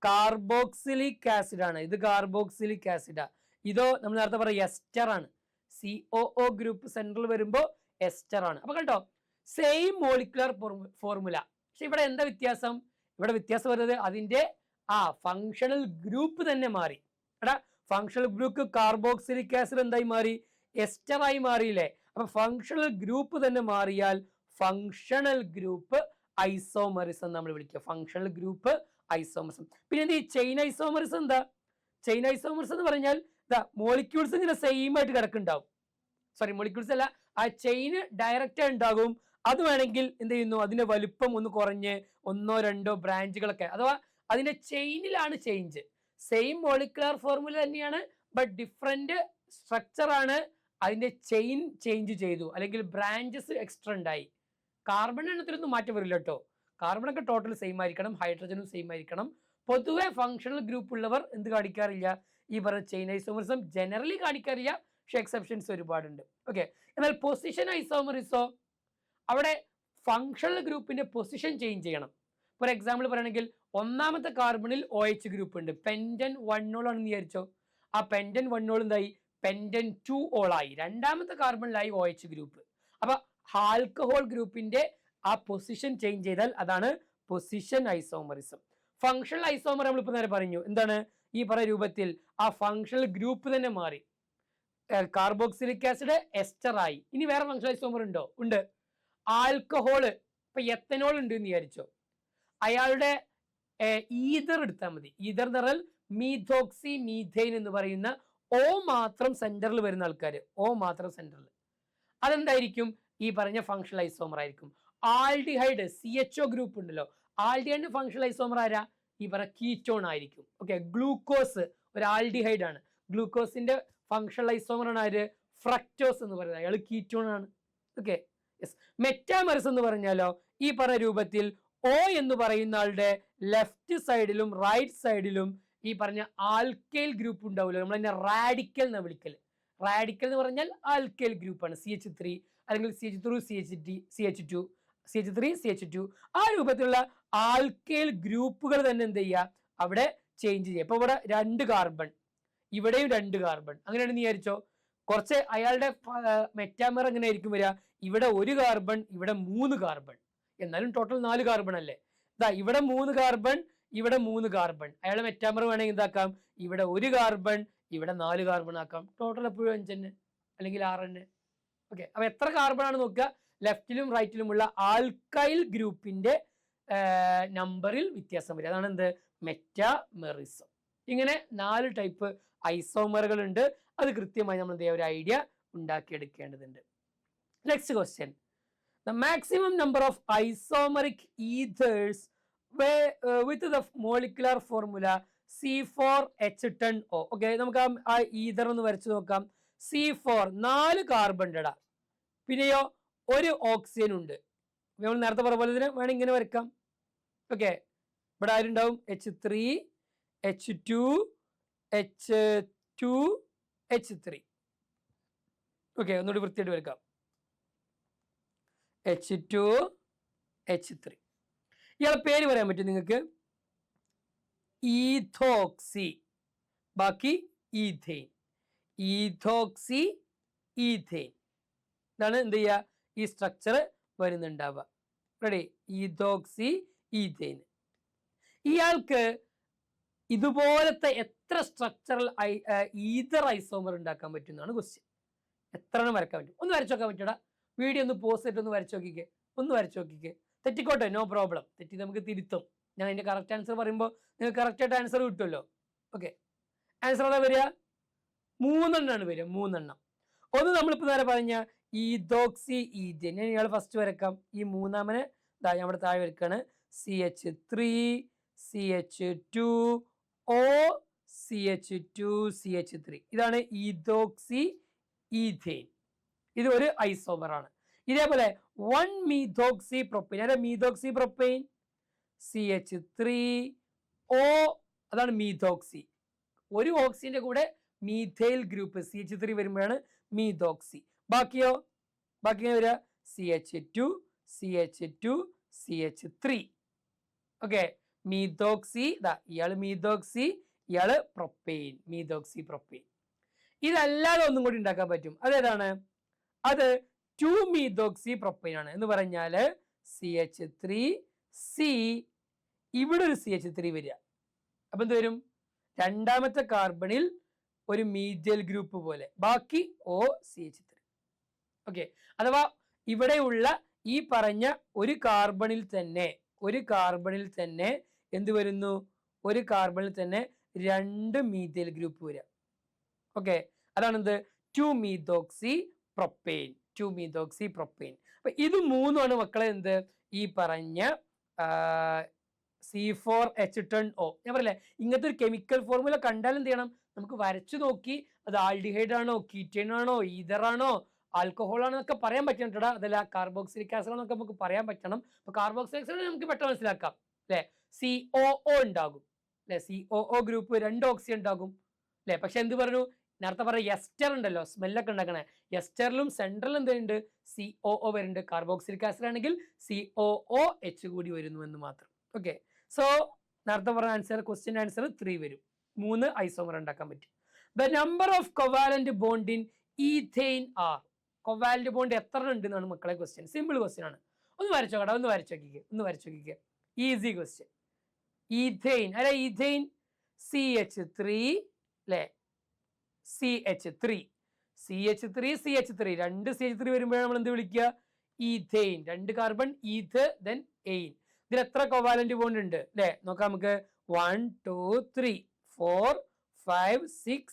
കാർബോക്സിലിക് ആസിഡ് ആണ്, ഇത് കാർബോക്സിലിക് ആസിഡാ. ഇതോ നമ്മൾ നേരത്തെ പറഞ്ഞ എസ്റ്റർ ആണ്. COO ഗ്രൂപ്പ് സെൻട്രൽ വരുമ്പോൾ എസ്റ്റർ ആണ്. അപ്പൊ കണ്ടോ, സെയിം മോളിക്കുലർ ഫോർമുല. പക്ഷെ ഇവിടെ എന്താ വ്യത്യാസം? ഇവിടെ വ്യത്യാസം വരുന്നത് അതിന്റെ ഫങ്ഷണൽ ഗ്രൂപ്പ് തന്നെ മാറി. എടാ, ഫങ്ഷണൽ ഗ്രൂപ്പ് കാർബോക്സിലിക് ആസിഡ് എന്തായി മാറി? എസ്റ്റർ ആയി മാറിയില്ലേ? അപ്പൊ ഫങ്ഷണൽ ഗ്രൂപ്പ് തന്നെ മാറിയാൽ ഫങ്ഷണൽ ഗ്രൂപ്പ് ഐസോമറിസം നമ്മൾ വിളിക്കുക. Functional group isomerism. പിന്നെ എന്ത് ഈ ചെയിൻ ഐസോമറിസം എന്താ? ചെയിൻ ഐസോമറിസം എന്ന് പറഞ്ഞാൽ മോളിക്യൂൾസ് ഇങ്ങനെ സെയിം ആയിട്ട് കിടക്കുന്നുണ്ടാവും. സോറി, മോളിക്യൂൾസ് അല്ല, ആ ചെയിന് ഡയറക്റ്റ് ഉണ്ടാകും. അത് വേണമെങ്കിൽ എന്ത് ചെയ്യുന്നു, അതിന്റെ വലുപ്പം ഒന്ന് കുറഞ്ഞ് 1 2 ബ്രാഞ്ചുകളൊക്കെ, അഥവാ അതിന്റെ ചെയിനിലാണ് ചേഞ്ച്. സെയിം മോളിക്കുലർ ഫോർമുല തന്നെയാണ്, ബട്ട് ഡിഫറെന്റ് സ്ട്രക്ചർ ആണ്. അതിന്റെ ചെയിൻ ചേഞ്ച് ചെയ്തു, അല്ലെങ്കിൽ ബ്രാഞ്ചസ് എക്സ്ട്രാ ഉണ്ടായി. കാർബൺ എണ്ണത്തിലൊന്നും മാറ്റം വരില്ല കേട്ടോ. കാർബണൊക്കെ ടോട്ടൽ സെയിം ആയിരിക്കണം, ഹൈഡ്രജനും സെയിം ആയിരിക്കണം. പൊതുവെ ഫങ്ഷണൽ ഗ്രൂപ്പ് ഉള്ളവർ എന്ത് കാണിക്കാറില്ല? ഈ പറഞ്ഞ ചെയിൻ ഐസോമറിസം ജനറലി കാണിക്കാറില്ല, പക്ഷെ എക്സെപ്ഷൻസ് ഒരുപാടുണ്ട്. ഓക്കെ, എന്നാൽ പൊസിഷൻ ഐസോമറിസോ, അവിടെ ഫങ്ഷണൽ ഗ്രൂപ്പിന്റെ പൊസിഷൻ ചേഞ്ച് ചെയ്യണം. ഫോർ എക്സാമ്പിൾ പറയുകയാണെങ്കിൽ, ഒന്നാമത്തെ കാർബണിൽ OH ഗ്രൂപ്പ് ഉണ്ട്, പെന്റൻ 1 ഓൾ ആണെന്ന് വിചാരിച്ചോ. ആ പെന്റൻ 1 ഓൾ എന്തായി? പെന്റൻ 2 ഓൾ ആയി. രണ്ടാമത്തെ കാർബണിലായി OH ഗ്രൂപ്പ്. അപ്പൊ ആൽക്കഹോൾ ഗ്രൂപ്പിന്റെ ആ പൊസിഷൻ ചേഞ്ച് ചെയ്താൽ അതാണ് പൊസിഷൻ ഐസോമറിസം. ഫങ്ഷണൽ ഐസോമർ നമ്മളിപ്പോ നേരെ പറഞ്ഞു, എന്താണ്? ഈ പറയുന്ന രൂപത്തിൽ ആ ഫങ്ഷണൽ ഗ്രൂപ്പ് തന്നെ മാറി. കാർബോക്സിലിക് ആസിഡ് എസ്റ്റർ ആയി. ഇനി വേറെ ഫങ്ഷണൽ ഐസോമർ ഉണ്ടോ? ഉണ്ട്. ആൽക്കഹോള് ഇപ്പൊ എത്തനോൾ ഉണ്ട് എന്ന് വിചാരിച്ചോ, അയാളുടെ ഈതർ എടുത്താൽ മതി. ഈതർ എന്ന് പറഞ്ഞാൽ മീഥോക്സി മീഥൈൻ എന്ന് പറയുന്ന ഓ മാത്രം സെന്ററിൽ വരുന്ന ആൾക്കാർ, ഓ മാത്രം സെന്ററിൽ, അതെന്തായിരിക്കും? ഈ പറഞ്ഞ ഫങ്ഷണൽ ഐസോമർ ആയിരിക്കും. ആൽഡിഹൈഡ് CHO ഗ്രൂപ്പ് ഉണ്ടല്ലോ, ആൽഡിഹൈഡ് ഫങ്ഷണൽ ഐസോമർ ആരാ? ഈ പറഞ്ഞ കീറ്റോൺ ആയിരിക്കും. ഓക്കെ, ഗ്ലൂക്കോസ് ഒരു ആൽഡിഹൈഡ് ആണ്. ഗ്ലൂക്കോസിന്റെ ഫങ്ഷണൽ ഐസോമർ ആണ് ആര്? ഫ്രക്ടോസ് എന്ന് പറയുന്നത്, അയാൾ കീറ്റോൺ ആണ്. Okay, yes. മെറ്റാമർസ് എന്ന് പറഞ്ഞാലോ ഈ പറഞ്ഞ രൂപത്തിൽ ഓ എന്ന് പറയുന്ന ആളുടെ ലെഫ്റ്റ് സൈഡിലും റൈറ്റ് സൈഡിലും ഈ പറഞ്ഞ ആൽക്കൈൽ ഗ്രൂപ്പ് ഉണ്ടാവുമല്ലോ, നമ്മൾ അതിനെ റാഡിക്കൽ എന്ന് വിളിക്കൽ. റാഡിക്കൽ എന്ന് പറഞ്ഞാൽ ആൽക്കൈൽ ഗ്രൂപ്പാണ്, CH3 അല്ലെങ്കിൽ CH3CH2 ആ രൂപത്തിലുള്ള ആൽക്കൈൽ ഗ്രൂപ്പുകൾ തന്നെ എന്ത് ചെയ്യുക, അവിടെ ചേഞ്ച് ചെയ്യുക. ഇപ്പൊ ഇവിടെ 2 കാർബൺ, ഇവിടെയും 2 കാർബൺ, അങ്ങനെയാണെന്ന് വിചാരിച്ചോ. കുറച്ച് അയാളുടെ മെറ്റാമർ എങ്ങനെ ആയിരിക്കും വരിക? ഇവിടെ 1 കാർബൺ, ഇവിടെ 3 കാർബൺ, എന്നാലും ടോട്ടൽ 4 കാർബൺ അല്ലേ. ഇതാ ഇവിടെ 3 കാർബൺ, ഇവിടെ 3 കാർബൺ. അയാളുടെ മെറ്റാമർ വേണമെങ്കിൽ എന്താക്കാം, ഇവിടെ 1 കാർബൺ, ഇവിടെ 4 കാർബൺ ആക്കാം. ടോട്ടൽ എപ്പോഴും 5 തന്നെ അല്ലെങ്കിൽ 6 തന്നെ. ഓക്കെ, അപ്പൊ എത്ര കാർബൺ ആണ് നോക്കുക, ലെഫ്റ്റിലും റൈറ്റിലുമുള്ള ആൽക്കൈൽ ഗ്രൂപ്പിന്റെ നമ്പറിൽ വ്യത്യാസം വരും. അതാണ് എന്ത്? മെറ്റാമെറിസം. ഇങ്ങനെ 4 ടൈപ്പ് ഐസോമറുകൾ ഉണ്ട്. അത് കൃത്യമായി നമ്മൾ ഒരു ഐഡിയ ഉണ്ടാക്കിയെടുക്കേണ്ടതുണ്ട്. Next question, the maximum number of isomeric ethers with the molecular formula C4H10O. Okay, നമുക്ക് ആ ഈഥർ ഒന്ന് വരച്ചു നോക്കാം. C4 4 കാർബൺ ഇടാം, പിന്നെയോ 1 ഓക്സിജൻ ഉണ്ട്. നമ്മൾ നേരത്തെ പറഞ്ഞ പോലെ തന്നെ വേണം ഇങ്ങനെ വരക്കാം. ഓക്കെ, ഇവിടെ ആരുണ്ടാവും? H3 H2 H2 H3. Okay, ഒന്നുകൂടി വൃത്തിയായിട്ട് വരക്കാം. H2 H3. ഇയാളെ പേര് പറയാൻ പറ്റും നിങ്ങൾക്ക്? ഈഥോക്സി, ബാക്കി ഈഥെയിൻ. ഈഥോക്സി ഈഥെയിൻ ഇതാണ് എന്ത് ചെയ്യുക, ഈ സ്ട്രക്ചർ വരുന്നുണ്ടാവുക. റെഡി? ഈഥോക്സി ഈഥെയിൻ. ഇയാൾക്ക് ഇതുപോലത്തെ എത്ര സ്ട്രക്ചറൽ ഈഥർ ഐസോമർ ഉണ്ടാക്കാൻ പറ്റും എന്നാണ് ക്വസ്റ്റ്യൻ. എത്ര എണ്ണം വരക്കാൻ പറ്റും? ഒന്ന് വരച്ചു നോക്കാൻ പറ്റൂടാ? വീഡിയോ ഒന്ന് പോസ്റ്റ് ചെയ്തിട്ട് ഒന്ന് വരച്ചു നോക്കിക്കേ, ഒന്ന് വരച്ചു നോക്കിക്കേ. തെറ്റിക്കോട്ടെ, നോ പ്രോബ്ലം, തെറ്റി നമുക്ക് തിരുത്തും. ഞാൻ അതിന്റെ കറക്റ്റ് ആൻസർ പറയുമ്പോൾ നിങ്ങൾക്ക് കറക്റ്റായിട്ട് ആൻസർ കിട്ടുമല്ലോ. ഓക്കെ, ആൻസർ എന്താ വരിക? 3 എണ്ണമാണ് വരിക, 3 എണ്ണം. ഒന്ന് നമ്മളിപ്പോൾ നേരെ പറഞ്ഞ ഈഥോക്സി ഈഥെയിൻ, ഞാൻ ഇയാൾ ഫസ്റ്റ് വരക്കാം. ഈ മൂന്നാമനെ ഞാൻ ഇവിടെ താഴെ വരക്കാണ്. CH3 CH2O CH2 CH3. ഇതാണ് ഈഥോക്സി ഈഥെയിൻ. ഇത് ഒരു ഐസോമർ ആണ്. ഇതേപോലെ 1 മീഥോക്സി പ്രൊപ്പൈൻ, അല്ലെ മീഥോക്സി പ്രൊപ്പൈൻ CH3O, അതാണ് മീഥോക്സി. 1 ഓക്സിജന്റെ കൂടെ മീഥൈൽ ഗ്രൂപ്പ് CH3 വരുമ്പോഴാണ് മീഥോക്സി. ബാക്കിയോ? ബാക്കി വരിക CH2 CH2 CH3. ഓക്കെ, മീഥോക്സി, ഇയാള് മീഥോക്സി, ഇയാള് പ്രൊപ്പൈൻ, മീഥോക്സി പ്രൊപ്പൈൻ. ഇതല്ലാതെ ഒന്നും കൂടി ഉണ്ടാക്കാൻ പറ്റും. അതേതാണ്? അത് 2 മീഥോക്സി പ്രൊപ്പൈൻ ആണ്. എന്ന് പറഞ്ഞാല് CH3C, ഇവിടെ ഒരു CH3 വരിക. അപ്പൊ എന്ത് വരും? രണ്ടാമത്തെ കാർബണിൽ ഒരു മീഥൈൽ ഗ്രൂപ്പ് പോലെ, ബാക്കി OCH3. ഓക്കെ, അഥവാ ഇവിടെയുള്ള ഈ പറഞ്ഞ ഒരു കാർബണിൽ തന്നെ എന്ത് വരുന്നു? ഒരു കാർബണിൽ തന്നെ 2 മീഥൈൽ ഗ്രൂപ്പ് വരിക. ഓക്കെ, അതാണ് എന്ത്? 2 മീഥോക്സി പ്രൊപ്പൈൻ, 2 മീഥോക്സി പ്രൊപ്പൈൻ. അപ്പൊ ഇത് 3ആണ് മക്കളെ എന്ത്? ഈ പറഞ്ഞ C4H10O. ഞാൻ പറയില്ലേ, ഇങ്ങനത്തെ ഒരു കെമിക്കൽ ഫോർമുല കണ്ടാൽ എന്ത് ചെയ്യണം? നമുക്ക് വരച്ചു നോക്കി അത് ആൽഡിഹൈഡ് ആണോ, കീറ്റൈൻ ആണോ, ഈഥർ ആണോ, ആൽക്കഹോൾ ആണോ എന്നൊക്കെ പറയാൻ പറ്റണം. അതല്ല കാർബോക്സിലിക് ആസിഡ് ആണോ നമുക്ക് പറയാൻ പറ്റണം. അപ്പൊ കാർബോക്സിലിക് ആസിഡ് നമുക്ക് പെട്ടെന്ന് മനസ്സിലാക്കാം അല്ലെ. COO ഉണ്ടാകും അല്ലെ, COO ഗ്രൂപ്പ് 2 ഓക്സിജൻ ഉണ്ടാകും അല്ലെ. പക്ഷെ എന്ത് പറഞ്ഞു? നേരത്തെ പറഞ്ഞ എസ്റ്റർ ഉണ്ടല്ലോ, സ്മെല്ലൊക്കെ ഉണ്ടാക്കണേ, എസ്റ്ററിലും സെൻട്രൽ എന്തുണ്ട്? COO വരുന്നുണ്ട്. കാർബോക്സിലിക് ആസിഡ് ആണെങ്കിൽ COOH കൂടി വരുന്നു എന്ന് മാത്രം. ഓക്കെ, സോ നേരത്തെ പറഞ്ഞ ആൻസർ, ക്വസ്റ്റ്യൻ ആൻസർ 3 വരും. 3 ഐസോമർ ഉണ്ടാക്കാൻ പറ്റും. The number of covalent bond in ethane are. Covalent bond എത്ര ഉണ്ട് എന്നാണ് മക്കളെ ക്വസ്റ്റ്യൻ. സിമ്പിൾ ക്വസ്റ്റ്യൻ ആണ്. ഒന്ന് വരച്ചോ കേട്ടോ, ഒന്ന് വരച്ചു നോക്കിക്കേ. Easy question. ഈഥെയിൻ അല്ലെ, ഈഥെയിൻ CH3 അല്ലെ, CH3 2 CH3 വരുമ്പോഴാണ് നമ്മൾ എന്ത് വിളിക്കുക? Ethane, 2 carbon eth then ane. ഇതിൽ എത്ര കോവാലന്റ് ബോണ്ട് ഉണ്ട് അല്ലെ നോക്കാം നമുക്ക്. 1 2 3 4 5 6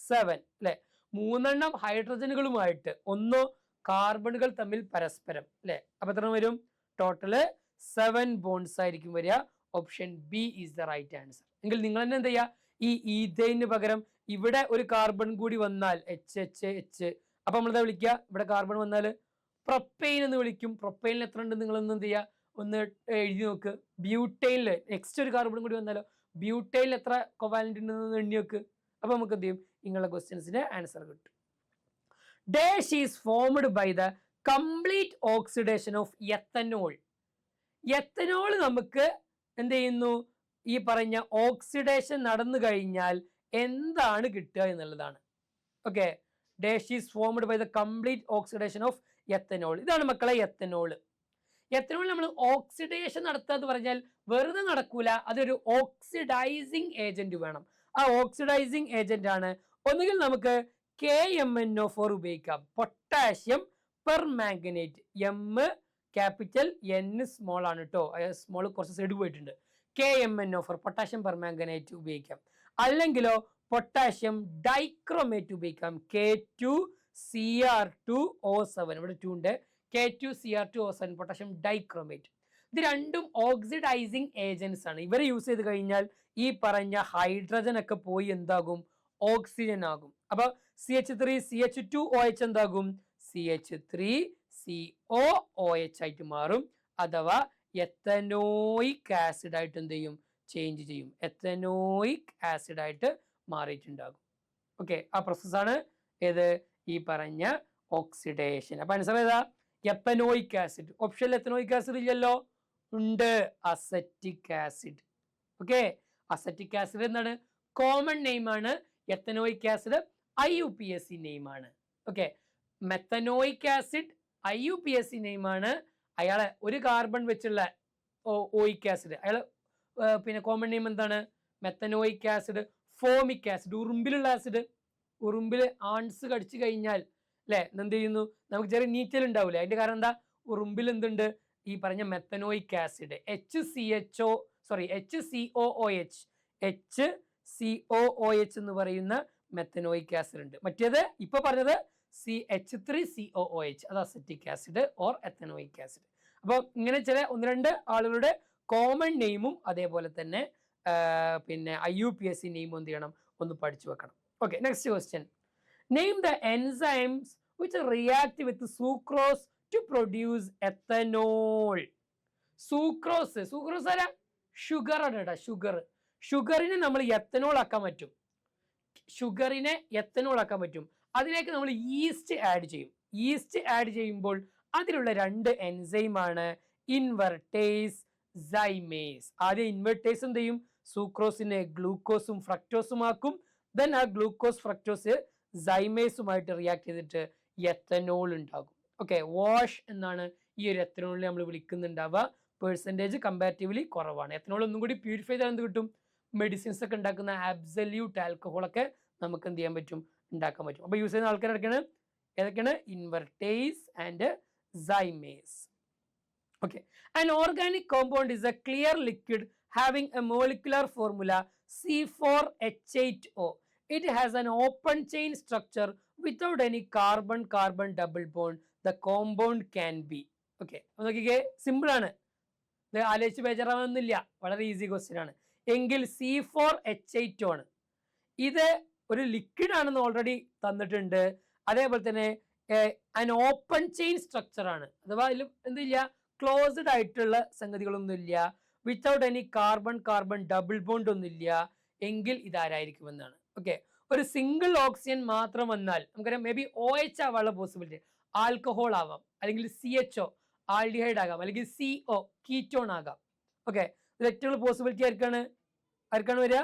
7 അല്ലെ, 3 ഹൈഡ്രജനുകളുമായിട്ട് 1 കാർബണുകൾ തമ്മിൽ പരസ്പരം അല്ലെ. അപ്പൊ എത്ര വരും? ടോട്ടല് 7 ബോൺസ് ആയിരിക്കും വരിക. Option B is the right answer. എങ്കിൽ നിങ്ങൾ തന്നെ എന്ത് ചെയ്യുക, ഈ ഈഥെയിന് പകരം ഇവിടെ ഒരു കാർബൺ കൂടി വന്നാൽ എച്ച് എച്ച് എച്ച്, അപ്പൊ നമ്മളെന്താ വിളിക്കുക? ഇവിടെ കാർബൺ വന്നാൽ പ്രൊപ്പൈൻ എന്ന് വിളിക്കും. പ്രൊപ്പൈനിൽ എത്ര ഉണ്ട് നിങ്ങളൊന്ന് എന്ത് ചെയ്യുക, ഒന്ന് എഴുതി നോക്ക്. ബ്യൂട്ടൈനില് നെക്സ്റ്റ് ഒരു കാർബൺ കൂടി വന്നാലോ, ബ്യൂട്ടൈനിൽ എത്ര കൊവാലന്റ് ഉണ്ടെന്ന് എണ്ണി നോക്ക്. അപ്പൊ നമുക്ക് എന്ത് ചെയ്യും, നിങ്ങളുടെ ക്വസ്റ്റ്യൻസിന്റെ ആൻസർ കിട്ടും. Dash is formed by the complete oxidation of ethanol. Ethanol നമുക്ക് എന്ത് ചെയ്യുന്നു, ഈ പറഞ്ഞ ഓക്സിഡേഷൻ നടന്നു കഴിഞ്ഞാൽ എന്താണ് കിട്ടുക എന്നുള്ളതാണ്. Okay, dash is formed by the complete oxidation of ethanol. ഇതാണ് മക്കളെ എത്തനോൾ. എത്തനോൾ നമ്മൾ ഓക്സിഡേഷൻ നടത്തുക എന്ന് പറഞ്ഞാൽ വെറുതെ നടക്കൂല, അതൊരു ഓക്സിഡൈസിങ് ഏജന്റ് വേണം. ആ ഓക്സിഡൈസിങ് ഏജന്റ് ആണ് ഒന്നുകിൽ നമുക്ക് KMnO4 ഉപയോഗിക്കാം, potassium permanganate. M capital, N small ആണ് കേട്ടോ, സ്മോൾ കുറച്ച് സൈഡ് പോയിട്ടുണ്ട്. KMnO4 പൊട്ടാഷ്യം പെർമാംഗനേറ്റ് ഉപയോഗിക്കാം. അല്ലെങ്കിലോ പൊട്ടാഷ്യം ഡൈക്രോമേറ്റ് ഉപയോഗിക്കാം, K2Cr2O7. ഇവിടെ 2 ഉണ്ട്, K2Cr2O7 പൊട്ടാഷ്യം ഡൈക്രോമേറ്റ്. ഇത് രണ്ടും ഓക്സിഡൈസിങ് ഏജൻസ് ആണ്. ഇവരെ യൂസ് ചെയ്ത് കഴിഞ്ഞാൽ ഈ പറഞ്ഞ ഹൈഡ്രജൻ ഒക്കെ പോയി എന്താകും, ഓക്സിജൻ ആകും. അപ്പൊ CH3CH2OH എന്താകും, CH3COOH ആയിട്ട് മാറും. അഥവാ എത്തനോയിക് ആസിഡ് ആയിട്ട് എന്ത് ചെയ്യും, ചേഞ്ച് ചെയ്യും. എത്തനോയിക് ആസിഡ് ആയിട്ട് മാറിയിട്ടുണ്ടാകും. ഓക്കെ, ആ പ്രോസസ്സാണ് ഏത്, ഈ പറഞ്ഞ ഓക്സിഡേഷൻ. അപ്പൊ ആൻസർ ഏതാ, എത്തനോയിക് ആസിഡ്. ഓപ്ഷനിൽ എത്തനോയിക് ആസിഡ് ഇല്ലല്ലോ, ഉണ്ട്, acetic acid. Okay, acetic acid എന്താണ്, കോമൺ നെയിം ആണ്. എത്തനോയിക് ആസിഡ് IUPAC നെയിം ആണ്. Okay, methanoic acid IUPAC name ആണ്. അയാളെ ഒരു കാർബൺ വെച്ചുള്ള ഓയിക് ആസിഡ്, അയാൾ പിന്നെ കോമൺ നെയിം എന്താണ്, മെത്തനോയിക് ആസിഡ്. ഫോമിക് ആസിഡ്, ഉറുമ്പിലുള്ള ആസിഡ്. ഉറുമ്പിൽ ആൺസ് കടിച്ചു കഴിഞ്ഞാൽ അല്ലെ എന്ത് ചെയ്യുന്നു, നമുക്ക് ചെറിയ നീറ്റൽ ഉണ്ടാവില്ലേ, അതിന്റെ കാരണം എന്താ, ഉറുമ്പിൽ എന്തുണ്ട്, ഈ പറഞ്ഞ മെത്തനോയിക് ആസിഡ് HCOOH എന്ന് പറയുന്ന മെത്തനോയിക് ആസിഡ് ഉണ്ട്. മറ്റേത് ഇപ്പൊ പറഞ്ഞത് CH3COOH, അത് acetic acid or ethanoic acid. അപ്പോൾ ഇങ്ങനെ ചില 1-2 ആളുകളുടെ കോമൺ നെയിമും അതേപോലെ തന്നെ പിന്നെ IUPAC നെയിമും എന്ത് ചെയ്യണം, ഒന്ന് പഠിച്ചു വെക്കണം. Okay, next question. Name the enzymes which react with sucrose to produce ethanol. Sucrose ആരാ, ഷുഗർ ആണ് കേട്ടോ, ഷുഗറിനെ നമ്മൾ എത്തനോൾ ആക്കാൻ പറ്റും. അതിലേക്ക് നമ്മൾ ഈസ്റ്റ് ആഡ് ചെയ്യും. ഈസ്റ്റ് ആഡ് ചെയ്യുമ്പോൾ അതിലുള്ള 2 എൻസൈമാണ് ഇൻവെർട്ടേസ്, സൈമേസ്. ആദ്യം ഇൻവെർട്ടേസ് എന്ത് ചെയ്യും, സൂക്രോസിനെ ഗ്ലൂക്കോസും ഫ്രക്ടോസും ആക്കും. ദെൻ ആ ഗ്ലൂക്കോസ് ഫ്രക്ടോസ് സൈമേസുമായിട്ട് റിയാക്ട് ചെയ്തിട്ട് എത്തനോൾ ഉണ്ടാകും. ഓക്കെ, വാഷ് എന്നാണ് ഈ ഒരു എത്തനോളിനെ നമ്മൾ വിളിക്കുന്നുണ്ടാവുക. പെർസെൻറ്റേജ് കമ്പാരിറ്റീവ്ലി കുറവാണ്. എത്തനോൾ ഒന്നും കൂടി പ്യൂരിഫൈ ചെയ്താൽ എന്ത് കിട്ടും, മെഡിസിൻസ് ഒക്കെ ഉണ്ടാക്കുന്ന ആബ്സല്യൂട്ട് ആൽക്കഹോളൊക്കെ നമുക്ക് എന്ത് ചെയ്യാൻ പറ്റും, ഉണ്ടാക്കാൻ പറ്റും. അപ്പോൾ യൂസ് ചെയ്യുന്ന ആൾക്കാർ ഏതൊക്കെയാണ്, invertase and zymase. Okay, an organic compound is a clear liquid having a molecular formula C4H8O. It has an open chain structure without any carbon-carbon double bond. The compound can be. Okay, നോക്കിക്കേ, simple ആണ്, ഇത് ആലോചിച്ച് ബേജാറാവുന്നില്ല, വളരെ easy question ആണ്. എങ്കിൽ C4H8O ആണ്. ഇത് ഒരു ലിക്വിഡ് ആണെന്ന് ഓൾറെഡി തന്നിട്ടുണ്ട്. അതേപോലെ തന്നെ an open chain structure ആണ്, അഥവാ അതിൽ എന്തില്ല, ക്ലോസ്ഡ് ആയിട്ടുള്ള സംഗതികളൊന്നുമില്ല. Without any carbon double bond ഒന്നുമില്ല. എങ്കിൽ ഇതാരായിരിക്കുമെന്നാണ്. ഓക്കെ, ഒരു സിംഗിൾ ഓക്സിജൻ മാത്രം വന്നാൽ നമുക്കറിയാം, മേ ബി OH ആവാനുള്ള പോസിബിലിറ്റി, ആൽക്കഹോൾ ആവാം, അല്ലെങ്കിൽ CHO ആൽഡിഹൈഡ് ആകാം, അല്ലെങ്കിൽ CO കീറ്റോൺ ആകാം. ഓക്കെ, ഇത് ഏറ്റവും പോസിബിലിറ്റി ആർക്കാണ് വരിക,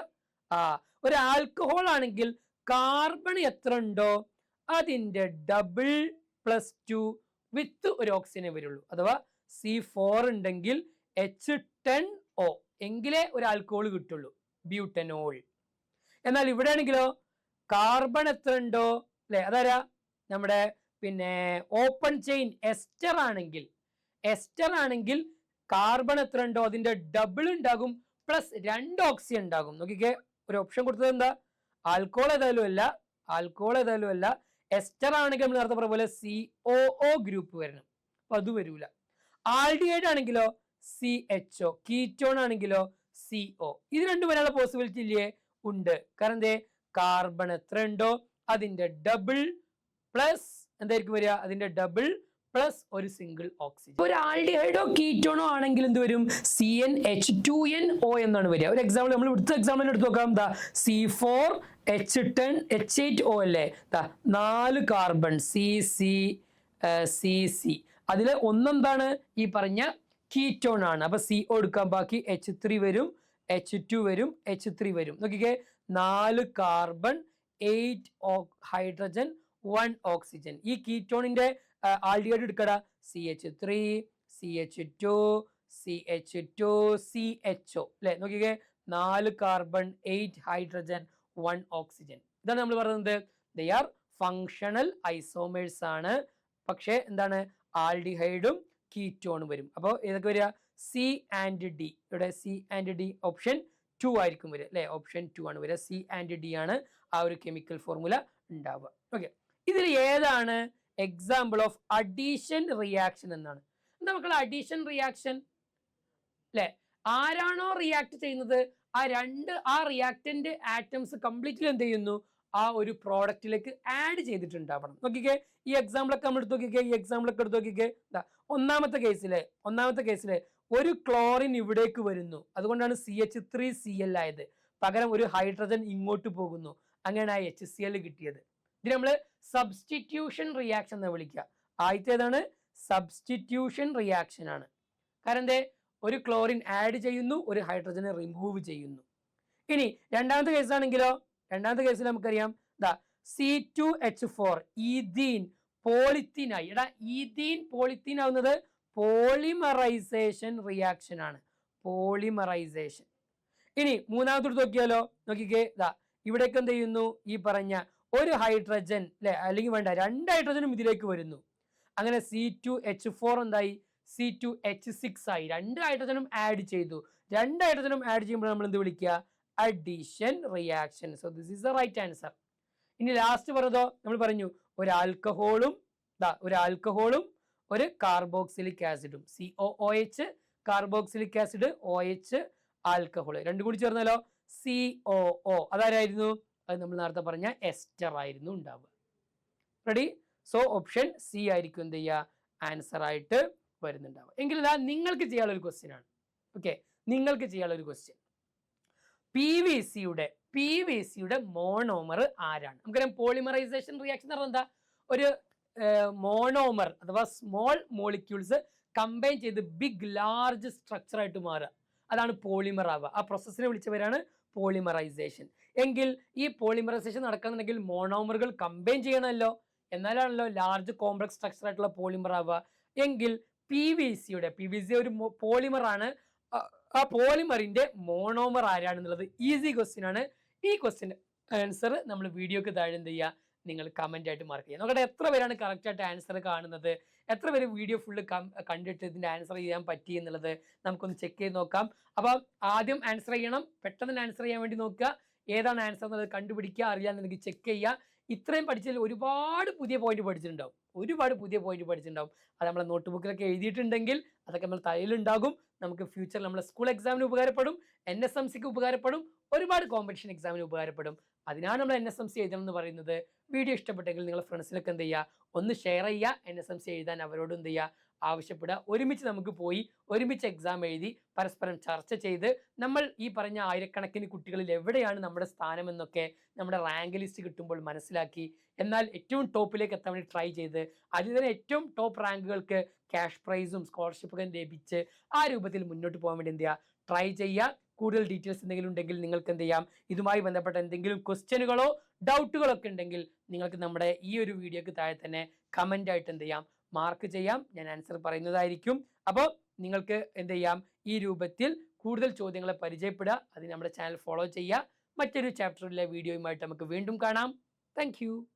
ഒരു ആൽക്കഹോൾ ആണെങ്കിൽ കാർബൺ എത്ര ഉണ്ടോ അതിന്റെ ഡബിൾ +2 വിത്ത് ഒരു ഓക്സിജനെ വരുള്ളൂ. അഥവാ C4 ഉണ്ടെങ്കിൽ H10O എങ്കിലേ ഒരു ആൽക്കഹോൾ കിട്ടുള്ളൂ, ബ്യൂട്ടനോൾ. എന്നാൽ ഇവിടെ ആണെങ്കിലോ കാർബൺ എത്ര ഉണ്ടോ അല്ലെ, അതാരാ, നമ്മുടെ പിന്നെ ഓപ്പൺ ചെയിൻ എസ്റ്റർ ആണെങ്കിൽ കാർബൺ എത്ര ഉണ്ടോ അതിന്റെ ഡബിൾ ഉണ്ടാകും, പ്ലസ് 2 ഓക്സി ഉണ്ടാകും. നോക്കിക്കേ, ഒരു ഓപ്ഷൻ കൊടുത്തത് എന്താ? ആൽക്കോൾ ഏതായാലും അല്ല. എസ്റ്റർ ആണെങ്കിൽ നമ്മൾ നേരത്തെ പറഞ്ഞ പോലെ COO ഗ്രൂപ്പ് വരണം, അപ്പൊ അത് വരൂല. ആൽഡിഹൈഡ് ആണെങ്കിലോ CHO, കീറ്റോൺ ആണെങ്കിലോ CO. ഇത് രണ്ടും വരാനുള്ള പോസിബിലിറ്റി ഇല്ലേ? ഉണ്ട്. കാരണം എന്തേ? കാർബൺ എത്ര ഉണ്ടോ അതിന്റെ ഡബിൾ പ്ലസ് എന്തായിരിക്കും വരിക? അതിന്റെ ഡബിൾ പ്ലസ് ഒരു സിംഗിൾ ഓക്സിജൻ. ഒരു ആൽഡിഹൈഡോ കീറ്റോണോ ആണെങ്കിൽ എന്ത് വരും? CnH2nO എന്നാണ് വരിക. ഒരു എക്സാമ്പിൾ നമ്മൾ ഇവിടുത്തെ എക്സാമ്പിൾ എടുത്ത് നോക്കാം. എന്താ? C4H10H8O അല്ലേ? 4 കാർബൺ CC. അതില് ഒന്നെന്താണ്? ഈ പറഞ്ഞ കീറ്റോൺ ആണ്. അപ്പൊ CO എടുക്കാം, ബാക്കി H3 വരും, H2 വരും, H3 വരും. നോക്കിക്കേ, 4 കാർബൺ 8 ഹൈഡ്രജൻ 1 ഓക്സിജൻ. ഈ കീറ്റോണിന്റെ ആൽഡിഹൈഡ് എടുക്കടാ, CH3 CH2 CHO അല്ലെ? നോക്കിക്കേ, 4 കാർബൺ 8 ഹൈഡ്രജൻ 1 ഓക്സിജൻ. ഇതാണ് നമ്മൾ പറയുന്നത് ദേ ആർ ഫങ്ഷണൽ ഐസോമേഴ്സ് ആണ്. പക്ഷെ എന്താണ്? ആൽഡിഹൈഡും കീറ്റോണും വരും. അപ്പോൾ ഏതൊക്കെ വരിക? C and D. ഇവിടെ C and D ഓപ്ഷൻ 2 ആയിരിക്കും വരിക അല്ലെ? ഓപ്ഷൻ 2 ആണ് വരിക. C and D ആണ് ആ ഒരു കെമിക്കൽ ഫോർമുല ഉണ്ടാവുക. ഓക്കെ, ഇതിൽ ഏതാണ് എക്സാമ്പിൾ ഓഫ് അഡീഷൻ റിയാക്ഷൻ എന്നാണ്? എന്താ മക്കളെ അഡീഷൻ റിയാക്ഷൻ? അല്ലെ, ആരാണോ റിയാക്ട് ചെയ്യുന്നത് ആ റിയാക്ടന്റ് ആറ്റംസ് കംപ്ലീറ്റ്ലി എന്ത് ചെയ്യുന്നു? ആ ഒരു പ്രോഡക്റ്റിലേക്ക് ആഡ് ചെയ്തിട്ടുണ്ടാവണം. നോക്കിക്കേ, ഈ എക്സാമ്പിൾ ഒക്കെ നമ്മൾ എടുത്ത് നോക്കിക്കേ. ഒന്നാമത്തെ കേസിലെ ഒരു ക്ലോറിൻ ഇവിടേക്ക് വരുന്നു, അതുകൊണ്ടാണ് CH3Cl ആയത്. പകരം ഒരു ഹൈഡ്രജൻ ഇങ്ങോട്ട് പോകുന്നു, അങ്ങനെയാണ് ആ HCl കിട്ടിയത്. ഇത് നമ്മൾ സബ്സ്റ്റിറ്റ്യൂഷൻ റിയാക്ഷൻ എന്ന് വിളിക്കുക. ആദ്യത്തേതാണ് സബ്സ്റ്റിറ്റ്യൂഷൻ റിയാക്ഷൻ ആണ്. കാരണം എന്തേ? ഒരു ക്ലോറിൻ ആഡ് ചെയ്യുന്നു, ഒരു ഹൈഡ്രജനെ റിമൂവ് ചെയ്യുന്നു. ഇനി രണ്ടാമത്തെ കേസിൽ നമുക്കറിയാം C2H4 ഈഥീൻ പോളിത്തീനായി. ഈഥീൻ പോളിത്തീൻ ആവുന്നത് പോളിമറൈസേഷൻ റിയാക്ഷൻ ആണ്. പോളിമറൈസേഷൻ. ഇനി മൂന്നാമത്തെ നോക്കിക്കേ, ഇവിടേക്ക് എന്ത് ചെയ്യുന്നു? ഈ പറഞ്ഞ ഒരു ഹൈഡ്രജൻ അല്ലെ, അല്ലെങ്കിൽ വേണ്ട 2 ഹൈഡ്രജനും ഇതിലേക്ക് വരുന്നു. അങ്ങനെ C2H4 എന്തായി? C2H6 ആയി. 2 ഹൈഡ്രജനും ആഡ് ചെയ്തു. 2 ഹൈഡ്രജനും ആഡ് ചെയ്യുമ്പോൾ നമ്മൾ എന്ത് വിളിക്കുക? Addition reaction. So this is the right answer. ഇനി ലാസ്റ്റ് പറഞ്ഞതോ നമ്മൾ പറഞ്ഞു ഒരു ആൽക്കഹോളും ഒരു കാർബോക്സിലിക് ആസിഡും. COOH carboxylic acid, OH alcohol, രണ്ടും കൂടി ചേർന്നാലോ COO. അതാരായിരുന്നു? അത് നമ്മൾ നേരത്തെ പറഞ്ഞ എസ്റ്റർ ആയിരുന്നു ഉണ്ടാവുക. റെഡി? സോ ഓപ്ഷൻ C ആയിരിക്കും എന്ത് ചെയ്യുക? ആൻസർ ആയിട്ട് വരുന്നുണ്ടാവുക. എങ്കിൽ നിങ്ങൾക്ക് ചെയ്യാനുള്ള ഒരു ക്വസ്റ്റ്യൻ ആണ്. ഓക്കെ, നിങ്ങൾക്ക് ചെയ്യാനുള്ള ഒരു ക്വസ്റ്റ്യൻ, PVCയുടെ മോണോമർ ആരാണ്? നമുക്കറിയാം പോളിമറൈസേഷൻ റിയാക്ഷൻ എന്ന് പറഞ്ഞാൽ എന്താ? ഒരു മോണോമർ അഥവാ സ്മോൾ മോളിക്യൂൾസ് കമ്പൈൻ ചെയ്ത് ലാർജ് സ്ട്രക്ചർ ആയിട്ട് മാറുക, അതാണ് പോളിമർ ആവുക. ആ പ്രോസസ്സിനെ വിളിച്ച പേരാണ് പോളിമറൈസേഷൻ. എങ്കിൽ ഈ പോളിമറൈസേഷൻ നടക്കണമെങ്കിൽ മോണോമറുകൾ കമ്പൈൻ ചെയ്യണമല്ലോ, എന്നാലാണല്ലോ ലാർജ് കോംപ്ലക്സ് സ്ട്രക്ചർ ആയിട്ടുള്ള പോളിമർ ആവുക. എങ്കിൽ PVC ഒരു പോളിമർ ആണ്. ആ പോളിമറിന്റെ മോണോമർ ആരാണെന്നുള്ളത് ഈസി ക്വസ്റ്റ്യൻ ആണ്. ഈ ക്വസ്റ്റ്യൻ ആൻസർ നമ്മൾ വീഡിയോക്ക് താഴെ എന്ത് ചെയ്യുക? നിങ്ങൾ കമന്റ് ആയിട്ട് മാർക്ക് ചെയ്യുക. നോക്കട്ടെ എത്ര പേരാണ് കറക്റ്റ് ആയിട്ട് ആൻസർ കാണുന്നത്, എത്ര പേര് വീഡിയോ ഫുള്ള് കണ്ടിട്ട് ഇതിന്റെ ആൻസർ ചെയ്യാൻ പറ്റി എന്നുള്ളത് നമുക്കൊന്ന് ചെക്ക് ചെയ്ത് നോക്കാം. അപ്പോൾ ആദ്യം ആൻസർ ചെയ്യണം, പെട്ടെന്ന് ആൻസർ ചെയ്യാൻ വേണ്ടി നോക്കുക. ഏതാണ് ആൻസർ എന്നുള്ളത് കണ്ടുപിടിക്കുക, അറിയാമെന്നുണ്ടെങ്കിൽ ചെക്ക് ചെയ്യുക. ഇത്രയും പഠിച്ചതിൽ ഒരുപാട് പുതിയ പോയിന്റ് പഠിച്ചിട്ടുണ്ടാവും. അത് നമ്മളെ നോട്ട് ബുക്കിലൊക്കെ എഴുതിയിട്ടുണ്ടെങ്കിൽ അതൊക്കെ നമ്മൾ തലയിലുണ്ടാകും. നമുക്ക് ഫ്യൂച്ചറിൽ നമ്മളെ സ്കൂൾ എക്സാമിന് ഉപകാരപ്പെടും, NSMCക്ക് ഉപകാരപ്പെടും, ഒരുപാട് കോമ്പറ്റീഷൻ എക്സാമിന് ഉപകാരപ്പെടും. അതിനാണ് നമ്മൾ NSMC എഴുതണം എന്ന് പറയുന്നത്. വീഡിയോ ഇഷ്ടപ്പെട്ടെങ്കിൽ നിങ്ങൾ ഫ്രണ്ട്സിലൊക്കെ എന്ത് ചെയ്യുക? ഒന്ന് ഷെയർ ചെയ്യുക. NSMC എഴുതാൻ അവരോട് എന്ത് ചെയ്യുക? ആവശ്യപ്പെടുക. ഒരുമിച്ച് നമുക്ക് പോയി ഒരുമിച്ച് എക്സാം എഴുതി പരസ്പരം ചർച്ച ചെയ്ത് നമ്മൾ ഈ പറഞ്ഞ ആയിരക്കണക്കിന് കുട്ടികളിൽ എവിടെയാണ് നമ്മുടെ സ്ഥാനം എന്നൊക്കെ നമ്മുടെ റാങ്ക് ലിസ്റ്റ് കിട്ടുമ്പോൾ മനസ്സിലാക്കി, എന്നാൽ ഏറ്റവും ടോപ്പിലേക്ക് എത്താൻ വേണ്ടി ട്രൈ ചെയ്ത് അതിൽ തന്നെ ഏറ്റവും ടോപ്പ് റാങ്കുകൾക്ക് ക്യാഷ് പ്രൈസും സ്കോളർഷിപ്പൊക്കെ ലഭിച്ച് ആ രൂപത്തിൽ മുന്നോട്ട് പോകാൻ വേണ്ടി എന്ത് ചെയ്യുക? ട്രൈ ചെയ്യുക. കൂടുതൽ ഡീറ്റെയിൽസ് എന്തെങ്കിലും ഉണ്ടെങ്കിൽ നിങ്ങൾക്ക് എന്ത് ചെയ്യാം? ഇതുമായി ബന്ധപ്പെട്ട എന്തെങ്കിലും ക്വസ്റ്റ്യനുകളോ ഡൗട്ടുകളോ ഒക്കെ ഉണ്ടെങ്കിൽ നിങ്ങൾക്ക് നമ്മുടെ ഈ ഒരു വീഡിയോക്ക് താഴെ തന്നെ കമന്റ് ആയിട്ട് എന്ത് ചെയ്യാം? മാർക്ക് ചെയ്യാം. ഞാൻ ആൻസർ പറയുന്നതായിരിക്കും. അപ്പോൾ നിങ്ങൾക്ക് എന്ത് ചെയ്യാം? ഈ രൂപത്തിൽ കൂടുതൽ ചോദ്യങ്ങളെ പരിചയപ്പെടുക. അതിന് നമ്മുടെ ചാനൽ ഫോളോ ചെയ്യുക. മറ്റൊരു ചാപ്റ്ററിലെ വീഡിയോയുമായിട്ട് നമുക്ക് വീണ്ടും കാണാം. താങ്ക്